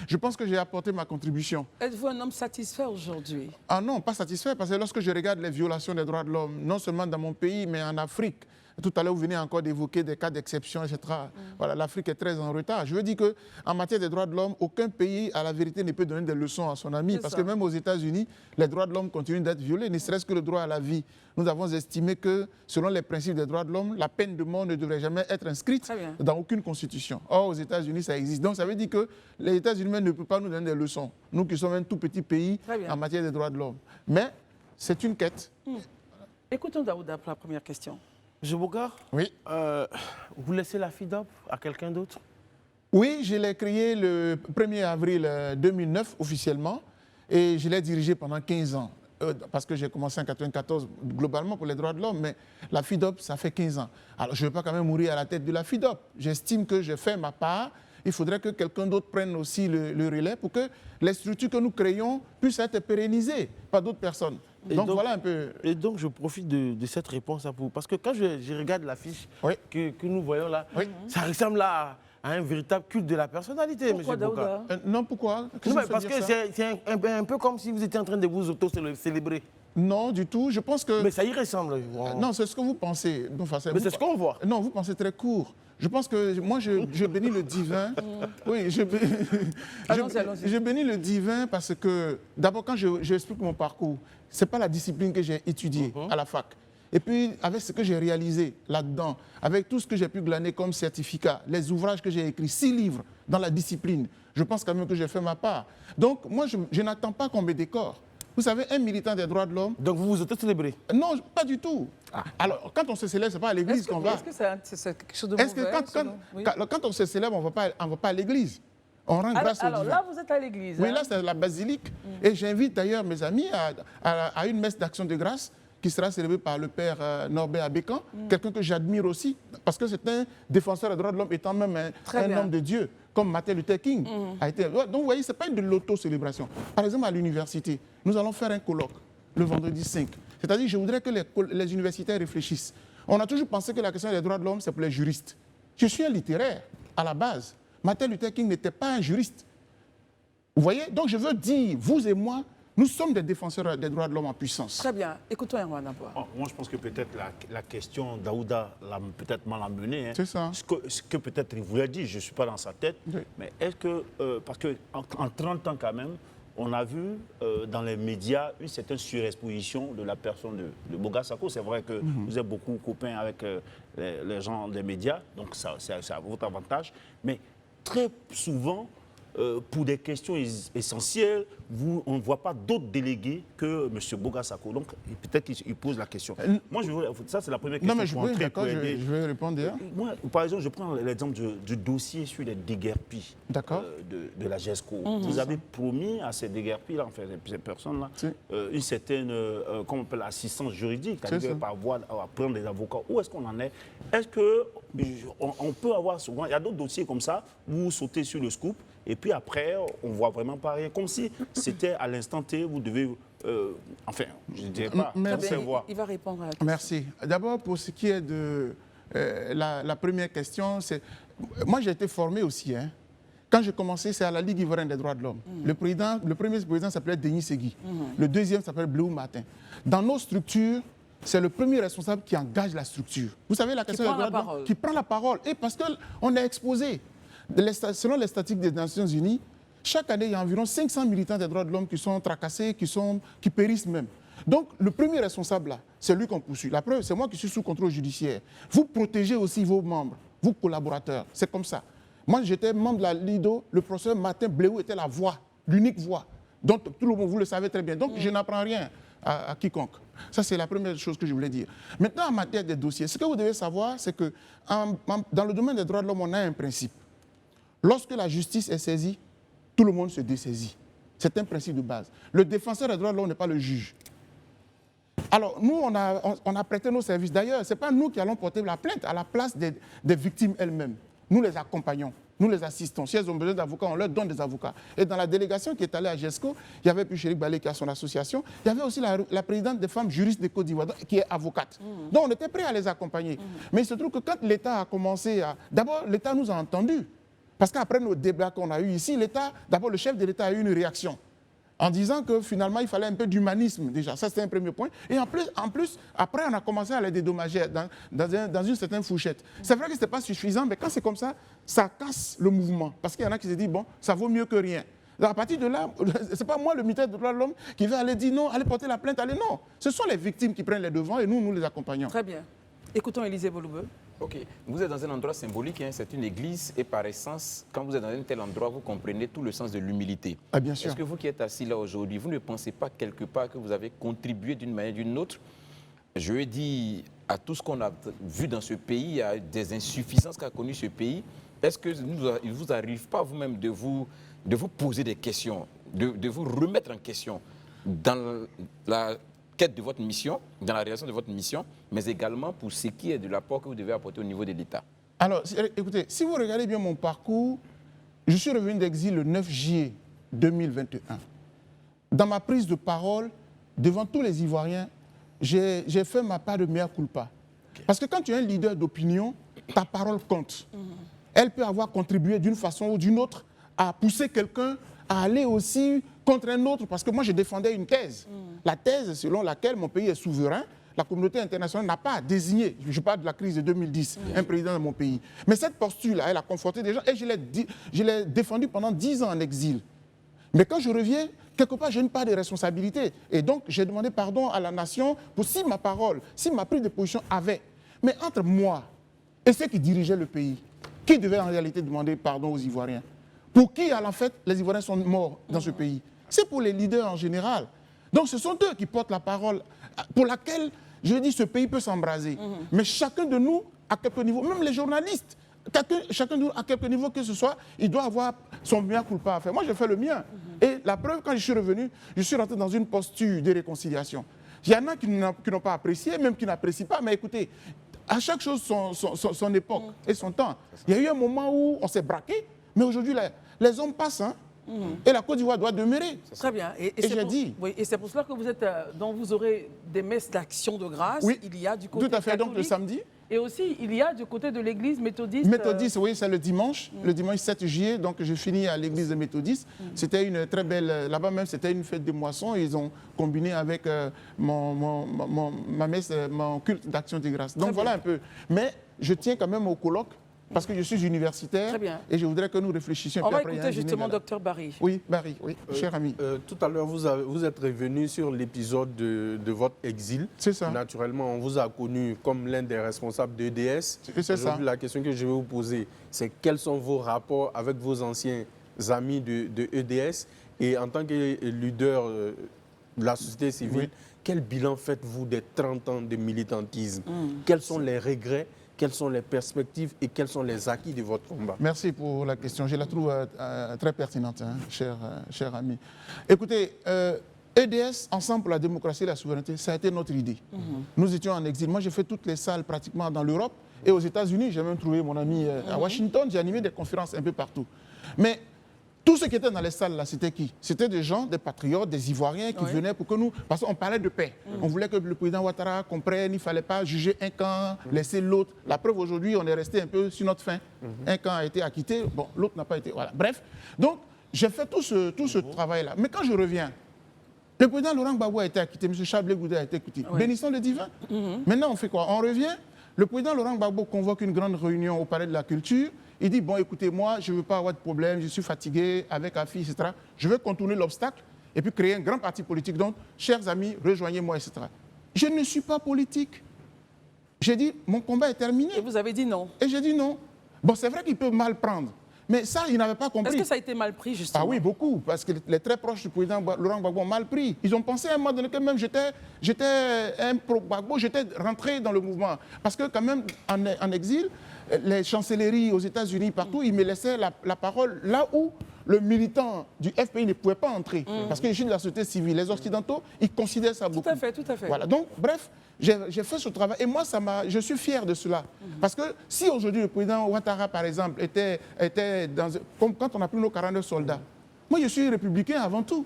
Je pense que j'ai apporté ma contribution. Êtes-vous un homme satisfait aujourd'hui? Ah non, pas satisfait, parce que lorsque je regarde les violations des droits de l'homme, non seulement dans mon pays, mais en Afrique, tout à l'heure, vous venez encore d'évoquer des cas d'exception, etc. Voilà, l'Afrique est très en retard. Je veux dire qu'en matière des droits de l'homme, aucun pays, à la vérité, ne peut donner des leçons à son ami. Parce que même aux États-Unis, les droits de l'homme continuent d'être violés, ne serait-ce que le droit à la vie. Nous avons estimé que, selon les principes des droits de l'homme, la peine de mort ne devrait jamais être inscrite dans aucune constitution. Or, aux États-Unis, ça existe. Donc, ça veut dire que les États-Unis ne peuvent pas nous donner des leçons. Nous qui sommes un tout petit pays en matière des droits de l'homme. Mais c'est une quête. Écoutons Daouda pour la première question. M. Bokar, oui. Vous laissez la FIDOP à quelqu'un d'autre? Oui, je l'ai créée le 1er avril 2009 officiellement et je l'ai dirigée pendant 15 ans. Parce que j'ai commencé en 1994 globalement pour les droits de l'homme, mais la FIDOP, ça fait 15 ans. Alors je ne veux pas quand même mourir à la tête de la FIDOP. J'estime que j'ai fait ma part. Il faudrait que quelqu'un d'autre prenne aussi le relais pour que les structures que nous créons puissent être pérennisées par d'autres personnes. Donc voilà un peu. Et donc je profite de cette réponse à vous. Parce que quand je regarde l'affiche que nous voyons là, ça ressemble à un véritable culte de la personnalité, pourquoi, M. Bokar. Non, pourquoi? Non, parce que c'est un peu comme si vous étiez en train de vous auto-célébrer. Non, du tout. Je pense que... Mais ça y ressemble. Non, c'est ce que vous pensez. Enfin, mais c'est ce qu'on voit. Non, vous pensez très court. Je pense que moi, je bénis le divin. Oui, je bénis le divin parce que, d'abord, quand j'explique mon parcours, ce n'est pas la discipline que j'ai étudiée à la fac. Et puis, avec ce que j'ai réalisé là-dedans, avec tout ce que j'ai pu glaner comme certificat, les ouvrages que j'ai écrits, 6 livres dans la discipline, je pense quand même que j'ai fait ma part. Donc, moi, je n'attends pas qu'on me décore. Vous savez, un militant des droits de l'homme... Donc vous vous auto-célébrez? Non, pas du tout. Alors, quand on se célèbre, ce n'est pas à l'église qu'on va. Est-ce que c'est quelque chose de mauvais? Est-ce que quand on se célèbre, on ne va pas à l'église? On rend grâce au divin. Alors là, vous êtes à l'église. Oui, là, c'est la basilique. Et j'invite d'ailleurs mes amis à une messe d'action de grâce qui sera célébrée par le père Norbert Abécan, quelqu'un que j'admire aussi, parce que c'est un défenseur des droits de l'homme, étant même un homme de Dieu, comme Martin Luther King a été. Donc, vous voyez, ce n'est pas de l'auto-célébration. Par exemple, à l'université, nous allons faire un colloque le vendredi 5. C'est-à-dire, je voudrais que les universitaires réfléchissent. On a toujours pensé que la question des droits de l'homme, c'est pour les juristes. Je suis un littéraire, à la base. Martin Luther King n'était pas un juriste. Vous voyez? Donc, je veux dire, vous et moi, nous sommes des défenseurs des droits de l'homme en puissance. Très bien. Écoutons Erwan d'abord. Moi, je pense que peut-être la question, Daouda l'a peut-être mal amenée. Hein. C'est ça. Ce que peut-être il voulait dire, je ne suis pas dans sa tête, mais est-ce que, parce qu'en 30 ans quand même, on a vu dans les médias une certaine surexposition de la personne de Boga Sako. C'est vrai que vous êtes beaucoup copains avec les gens des médias, donc c'est à votre avantage. Mais très souvent, pour des questions essentielles, on ne voit pas d'autres délégués que M. Boga Sako. Donc, peut-être qu'il pose la question. Moi, ça, c'est la première question. Non, mais je vais répondre. Moi, par exemple, je prends l'exemple du dossier sur les déguerpis de la GESCO. Vous avez promis à ces déguerpis-là, enfin, ces personnes-là, une certaine, comment on appelle, assistance juridique, c'est-à-dire par voie à prendre des avocats. Où est-ce qu'on en est? Est-ce qu'on peut avoir souvent, il y a d'autres dossiers comme ça, où vous sautez sur le scoop, et puis après, on ne voit vraiment pas rien. Comme si c'était à l'instant T, vous devez... enfin, je ne dirais pas. Il va répondre à la question. Merci. D'abord, pour ce qui est de la première question, c'est... Moi, j'ai été formé aussi. Hein. Quand j'ai commencé, c'est à la Ligue ivoirienne des droits de l'homme. Le premier président s'appelait Denis Segui. Le deuxième s'appelle Bléou Martin. Dans nos structures, c'est le premier responsable qui engage la structure. Vous savez, la question des droits de l'homme, qui prend la parole. Et parce qu'on est exposé. Selon les statistiques des Nations Unies, chaque année, il y a environ 500 militants des droits de l'homme qui sont tracassés, qui périssent même. Donc, le premier responsable, là, c'est lui qu'on poursuit. La preuve, c'est moi qui suis sous contrôle judiciaire. Vous protégez aussi vos membres, vos collaborateurs. C'est comme ça. Moi, j'étais membre de la LIDO. Le professeur Martin Bléou était la voix, l'unique voix. Donc, tout le monde, vous le savez très bien. Donc, je n'apprends rien à quiconque. Ça, c'est la première chose que je voulais dire. Maintenant, en matière des dossiers, ce que vous devez savoir, c'est que dans le domaine des droits de l'homme, on a un principe. Lorsque la justice est saisie, tout le monde se dessaisit. C'est un principe de base. Le défenseur des droits de l'homme n'est pas le juge. Alors, nous, on a prêté nos services. D'ailleurs, ce n'est pas nous qui allons porter la plainte à la place des victimes elles-mêmes. Nous les accompagnons, nous les assistons. Si elles ont besoin d'avocats, on leur donne des avocats. Et dans la délégation qui est allée à GESCO, il y avait Pucherik Balé qui a son association, il y avait aussi la présidente des femmes juristes de Côte d'Ivoire qui est avocate. Donc, on était prêts à les accompagner. Mais il se trouve que quand l'État a commencé à... D'abord, l'État nous a entendus. Parce qu'après nos débats qu'on a eus ici, d'abord le chef de l'État a eu une réaction en disant que finalement il fallait un peu d'humanisme déjà. Ça c'était un premier point. Et en plus, après on a commencé à les dédommager dans une certaine fourchette. C'est vrai que ce n'était pas suffisant, mais quand c'est comme ça, ça casse le mouvement. Parce qu'il y en a qui se disent, bon, ça vaut mieux que rien. Alors à partir de là, ce n'est pas moi, le militaire des droits de l'homme, qui va aller dire non, allez porter la plainte, allez non. Ce sont les victimes qui prennent les devants et nous les accompagnons. Très bien. Écoutons Élisée Boloubeu. Ok, vous êtes dans un endroit symbolique, hein, c'est une église, et par essence, quand vous êtes dans un tel endroit, vous comprenez tout le sens de l'humilité. Ah, bien sûr. Est-ce que vous qui êtes assis là aujourd'hui, vous ne pensez pas quelque part que vous avez contribué d'une manière ou d'une autre? Je veux dire, à tout ce qu'on a vu dans ce pays, à des insuffisances qu'a connu ce pays, est-ce qu'il ne vous arrive pas vous-même de vous poser des questions, de vous remettre en question dans la quête de votre mission, dans la réalisation de votre mission, mais également pour ce qui est de l'apport que vous devez apporter au niveau de l'État? Alors, écoutez, si vous regardez bien mon parcours, je suis revenu d'exil le 9 juillet 2021. Dans ma prise de parole, devant tous les Ivoiriens, j'ai fait ma part de mea culpa. Parce que quand tu es un leader d'opinion, ta parole compte. Elle peut avoir contribué d'une façon ou d'une autre à pousser quelqu'un à aller aussi contre un autre, parce que moi, je défendais une thèse. La thèse selon laquelle mon pays est souverain, la communauté internationale n'a pas désigné, je parle de la crise de 2010, un président de mon pays. Mais cette posture-là, elle a conforté des gens et je l'ai défendue pendant 10 ans en exil. Mais quand je reviens, quelque part, j'ai une part de responsabilité. Et donc, j'ai demandé pardon à la nation pour si ma parole, si ma prise de position avait. Mais entre moi et ceux qui dirigeaient le pays, qui devait en réalité demander pardon aux Ivoiriens? Pour qui, en fait, les Ivoiriens sont morts dans ce pays? C'est pour les leaders en général. Donc, ce sont eux qui portent la parole pour laquelle, je dis, ce pays peut s'embraser. Mais chacun de nous, à quelque niveau, même les journalistes, chacun de nous, à quelque niveau que ce soit, il doit avoir son mea culpa à faire. Moi, j'ai fait le mien. Et la preuve, quand je suis revenu, je suis rentré dans une posture de réconciliation. Il y en a qui n'ont pas apprécié, même qui n'apprécient pas. Mais écoutez, à chaque chose son époque et son temps. Il y a eu un moment où on s'est braqué, mais aujourd'hui, les hommes passent, hein. Et la Côte d'Ivoire doit demeurer. Très bien. Et j'ai dit. Oui, et c'est pour cela que vous êtes, donc vous aurez des messes d'action de grâce. Oui, il y a du côté tout à fait, catholique, donc le samedi. Et aussi, il y a du côté de l'église méthodiste. Méthodiste, oui, c'est le dimanche 7 juillet, donc je finis à l'église de méthodiste. C'était une très belle, là-bas même, c'était une fête de moisson. Ils ont combiné avec ma messe, mon culte d'action de grâce. Donc voilà un peu. Mais je tiens quand même au colloque, parce que je suis universitaire et je voudrais que nous réfléchissions. On va écouter justement Dr Barry. Oui, Barry, oui, cher ami. Tout à l'heure, vous êtes revenu sur l'épisode de votre exil. C'est ça. Naturellement, on vous a connu comme l'un des responsables de EDS. C'est ça. La question que je vais vous poser, c'est quels sont vos rapports avec vos anciens amis de EDS? Et en tant que leader de la société civile, quel bilan faites-vous des 30 ans de militantisme? Quels sont les regrets? Quelles sont les perspectives et quels sont les acquis de votre combat? Merci pour la question. Je la trouve très pertinente, hein, cher ami. Écoutez, EDS, Ensemble pour la démocratie et la souveraineté, ça a été notre idée. Nous étions en exil. Moi, j'ai fait toutes les salles pratiquement dans l'Europe et aux États-Unis. J'ai même trouvé mon ami à Washington. J'ai animé des conférences un peu partout. Mais tous ceux qui étaient dans les salles, là, c'était qui? C'était des gens, des patriotes, des Ivoiriens qui venaient pour que nous... Parce qu'on parlait de paix. On voulait que le président Ouattara comprenne, il ne fallait pas juger un camp, laisser l'autre. La preuve, aujourd'hui, on est resté un peu sur notre faim. Un camp a été acquitté, bon, l'autre n'a pas été... Voilà. Bref, donc, j'ai fait tout ce travail-là. Mais quand je reviens, le président Laurent Gbagbo a été acquitté, M. Chablé Goudé a été acquitté. Bénissons le divin. Maintenant, on fait quoi? On revient, le président Laurent Gbagbo convoque une grande réunion au Palais de la Culture. Il dit, bon, écoutez, moi, je ne veux pas avoir de problème, je suis fatigué avec AFI, etc. Je veux contourner l'obstacle et puis créer un grand parti politique. Donc, chers amis, rejoignez-moi, etc. Je ne suis pas politique. J'ai dit, mon combat est terminé. Et vous avez dit non. Et j'ai dit non. Bon, c'est vrai qu'il peut mal prendre. Mais ça, ils n'avaient pas compris. Est-ce que ça a été mal pris, justement? Ah oui, beaucoup, parce que les très proches du président Laurent Gbagbo ont mal pris. Ils ont pensé à un moment donné que même j'étais un pro-Gbagbo, j'étais rentré dans le mouvement. Parce que quand même, en exil, les chancelleries aux États-Unis, partout, ils me laissaient la parole là où le militant du FPI ne pouvait pas entrer. Parce que je suis de la société civile. Les Occidentaux, ils considèrent ça beaucoup. Tout à fait, tout à fait. Voilà, donc, bref, j'ai fait ce travail. Et moi, je suis fier de cela. Parce que si aujourd'hui le président Ouattara, par exemple, était comme quand on a pris nos 49 soldats, moi, je suis républicain avant tout.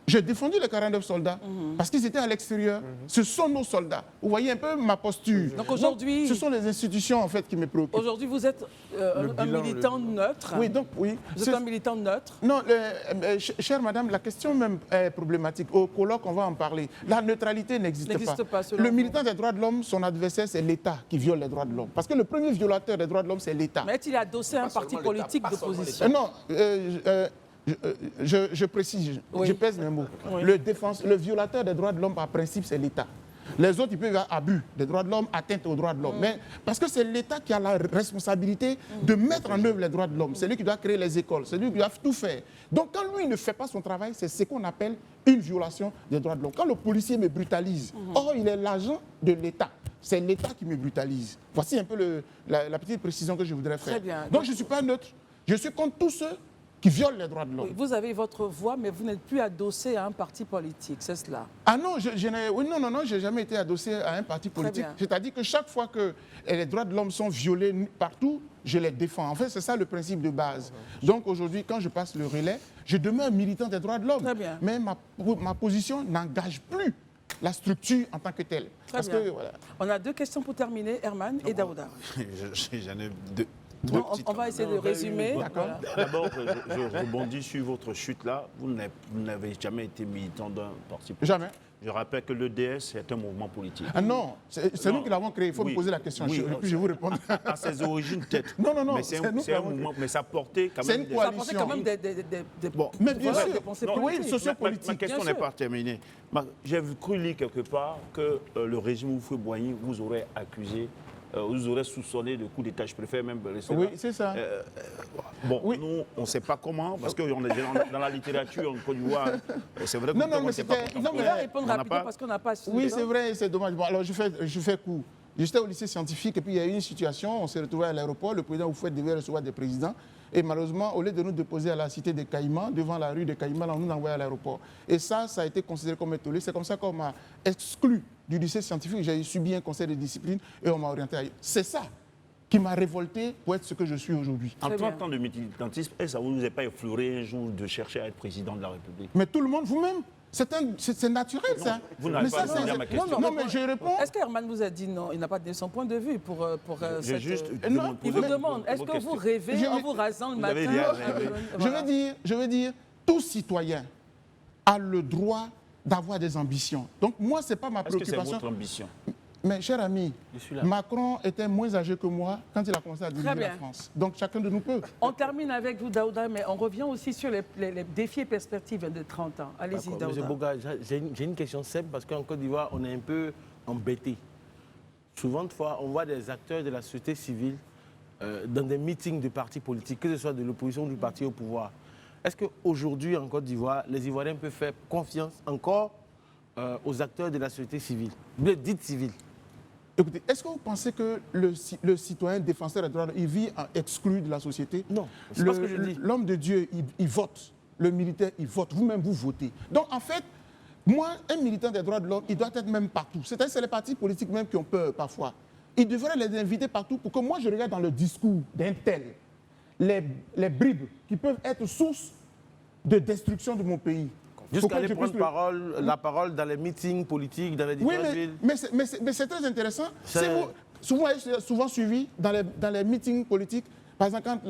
J'ai défendu les 49 soldats parce qu'ils étaient à l'extérieur. Ce sont nos soldats. Vous voyez un peu ma posture. Donc aujourd'hui, ce sont les institutions en fait qui me préoccupent. Aujourd'hui, vous êtes un militant neutre. Oui, donc oui. Vous êtes un militant neutre. Non, chère madame, la question même est problématique. Au colloque, on va en parler. La neutralité n'existe pas. Le militant des droits de l'homme, son adversaire, c'est l'État qui viole les droits de l'homme. Parce que le premier violateur des droits de l'homme, c'est l'État. Mais est-il adossé à un parti politique d'opposition? Non. Je précise, je pèse mes mots. Oui. Le violateur des droits de l'homme, par principe, c'est l'État. Les autres, ils peuvent avoir abus des droits de l'homme, atteinte aux droits de l'homme. Mais parce que c'est l'État qui a la responsabilité de mettre en œuvre les droits de l'homme. C'est lui qui doit créer les écoles, c'est lui qui doit tout faire. Donc quand lui ne fait pas son travail, c'est ce qu'on appelle une violation des droits de l'homme. Quand le policier me brutalise, or il est l'agent de l'État. C'est l'État qui me brutalise. Voici un peu la petite précision que je voudrais faire. Très bien. Donc je ne suis pas neutre. Je suis contre tous ceux qui violent les droits de l'homme. Oui, vous avez votre voix, mais vous n'êtes plus adossé à un parti politique, c'est cela? Ah non, je n'ai jamais été adossé à un parti politique. C'est-à-dire que chaque fois que les droits de l'homme sont violés partout, je les défends. En fait, c'est ça le principe de base. Donc aujourd'hui, quand je passe le relais, je demeure militant des droits de l'homme. Mais ma position n'engage plus la structure en tant que telle. Très bien. Voilà. On a deux questions pour terminer, Herman et Daouda. J'en ai deux. Non, on va essayer de résumer. Voilà. D'abord, je rebondis sur votre chute là. Vous n'avez jamais été militant d'un parti politique. Jamais. Je rappelle que l'EDS est un mouvement politique. Ah non, c'est nous qui l'avons créé. Il faut me poser la question. Oui, puis je vous répondre. À ses origines, peut-être. Non. Mais c'est un mouvement. Mais ça portait quand même. C'est une coalition. Ça portait quand même Bon, mais bien sûr. Oui, sociopolitique. Ma question n'est pas terminée. J'ai cru lire quelque part que le régime Houphouët-Boigny vous aurait accusé. Vous aurez soupçonné de coup d'État, je préfère même rester là. Oui, c'est ça. Nous, on ne sait pas comment, parce que dans la littérature en Côte d'Ivoire, c'est vrai que mais c'était... On va répondre rapidement parce qu'on n'a pas... Oui, c'est vrai, c'est dommage. Bon, alors, je fais court. J'étais au lycée scientifique et puis il y a eu une situation, on s'est retrouvé à l'aéroport, le président Houphouët devait recevoir des présidents. Et malheureusement, au lieu de nous déposer à la cité des Caïmans, devant la rue des Caïmans, on nous envoyait à l'aéroport. Et ça a été considéré comme étoilé. C'est comme ça qu'on m'a exclu du lycée scientifique. J'ai subi un conseil de discipline et on m'a orienté ailleurs. C'est ça qui m'a révolté pour être ce que je suis aujourd'hui. En 30 ans de militantisme, ça ne vous a pas effleuré un jour de chercher à être président de la République? Mais tout le monde, vous-même, c'est naturel, non, ça. Vous n'avez pas répondu à ma question. Non, mais je réponds. Est-ce que Herman vous a dit non? Il n'a pas donné son point de vue pour J'ai cette... juste Il vous demande, est-ce que vous rêvez en vous rasant le matin? Je veux dire, tout citoyen a le droit d'avoir des ambitions. Donc moi, ce n'est pas ma préoccupation. Est-ce que c'est votre ambition? Mais cher ami, Macron était moins âgé que moi quand il a commencé à diriger la France. Donc chacun de nous peut. On termine avec vous, Daouda, mais on revient aussi sur les défis et perspectives de 30 ans. Allez-y, Daouda. Monsieur Boga, j'ai une question simple parce qu'en Côte d'Ivoire, on est un peu embêté. Souvent de fois, on voit des acteurs de la société civile dans des meetings de partis politiques, que ce soit de l'opposition ou du parti au pouvoir. Est-ce qu'aujourd'hui, en Côte d'Ivoire, les Ivoiriens peuvent faire confiance encore aux acteurs de la société civile, dite civile? Écoutez, est-ce que vous pensez que le citoyen défenseur des droits, il vit exclu de la société? Non, c'est pas ce que je dis. L'homme de Dieu, il vote. Le militaire, il vote. Vous-même, vous votez. Donc, en fait, moi, un militant des droits de l'homme, il doit être même partout. C'est-à-dire que c'est les partis politiques même qui ont peur parfois. Ils devraient les inviter partout pour que moi, je regarde dans le discours d'un tel les bribes qui peuvent être source de destruction de mon pays. Jusqu'à aller prendre la parole dans les meetings politiques, dans les différentes villes. Mais c'est très intéressant. Souvent suivi dans les meetings politiques. Par exemple, quand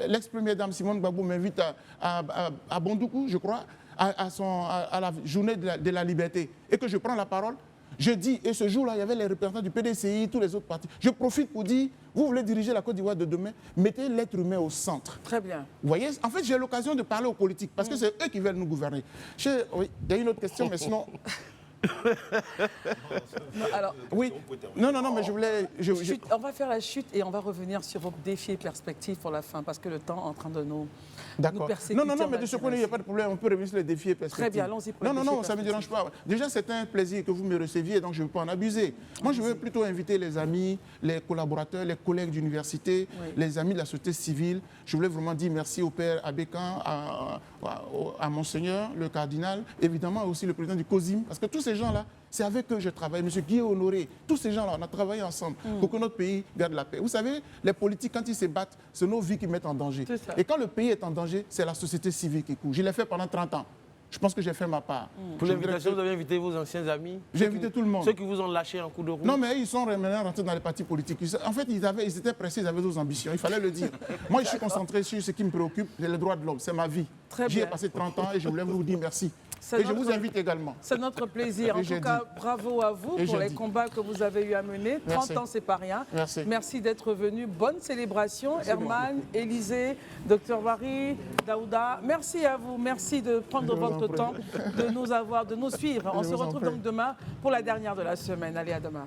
l'ex-première dame Simone Gbagbo m'invite à Bondoukou, je crois, à la journée de la liberté, et que je prends la parole, je dis, et ce jour-là, il y avait les représentants du PDCI, tous les autres partis. Je profite pour dire, vous voulez diriger la Côte d'Ivoire de demain, mettez l'être humain au centre. Très bien. Vous voyez, en fait, j'ai l'occasion de parler aux politiques, parce que c'est eux qui veulent nous gouverner. Oui, il y a une autre question, mais sinon... Non, alors, Oui. Non, mais je voulais... on va faire la chute et on va revenir sur vos défis et perspectives pour la fin, parce que le temps est en train de nous persécuter. Non, mais de ce point de vue, il n'y a pas de problème. On peut revenir sur les défis et perspectives. Très bien, allons-y pour Non, ça ne me dérange pas. Déjà, c'est un plaisir que vous me receviez, donc je ne veux pas en abuser. Moi, je veux plutôt inviter les amis, les collaborateurs, les collègues d'université, les amis de la société civile. Je voulais vraiment dire merci au père Abékan, à Monseigneur, le cardinal, évidemment aussi le président du COSIM, parce que tous ces gens-là, c'est avec eux que je travaille. Monsieur Guy Honoré, tous ces gens-là, on a travaillé ensemble pour que notre pays garde la paix. Vous savez, les politiques, quand ils se battent, c'est nos vies qui mettent en danger. Et quand le pays est en danger, c'est la société civile qui court. Je l'ai fait pendant 30 ans. Je pense que j'ai fait ma part. Pour l'invitation, vous avez invité vos anciens amis? J'ai invité tout le monde. Ceux qui vous ont lâché en coup de roue? Non, mais ils sont maintenant rentrés dans les partis politiques. En fait, ils étaient pressés, ils avaient d'autres ambitions. Il fallait le dire. Moi, je suis concentré sur ce qui me préoccupe, c'est les droits de l'homme. C'est ma vie. J'y ai passé 30 ans et je voulais vous dire merci. Et je vous invite également. C'est notre plaisir. En tout cas, bravo à vous pour les combats que vous avez eu à mener. 30 ans, c'est pas rien. Merci d'être venu. Bonne célébration. Herman, Élisée, Dr Barry, Daouda. Merci à vous. Merci de prendre votre temps, de nous suivre. On se retrouve donc demain pour la dernière de la semaine. Allez, à demain.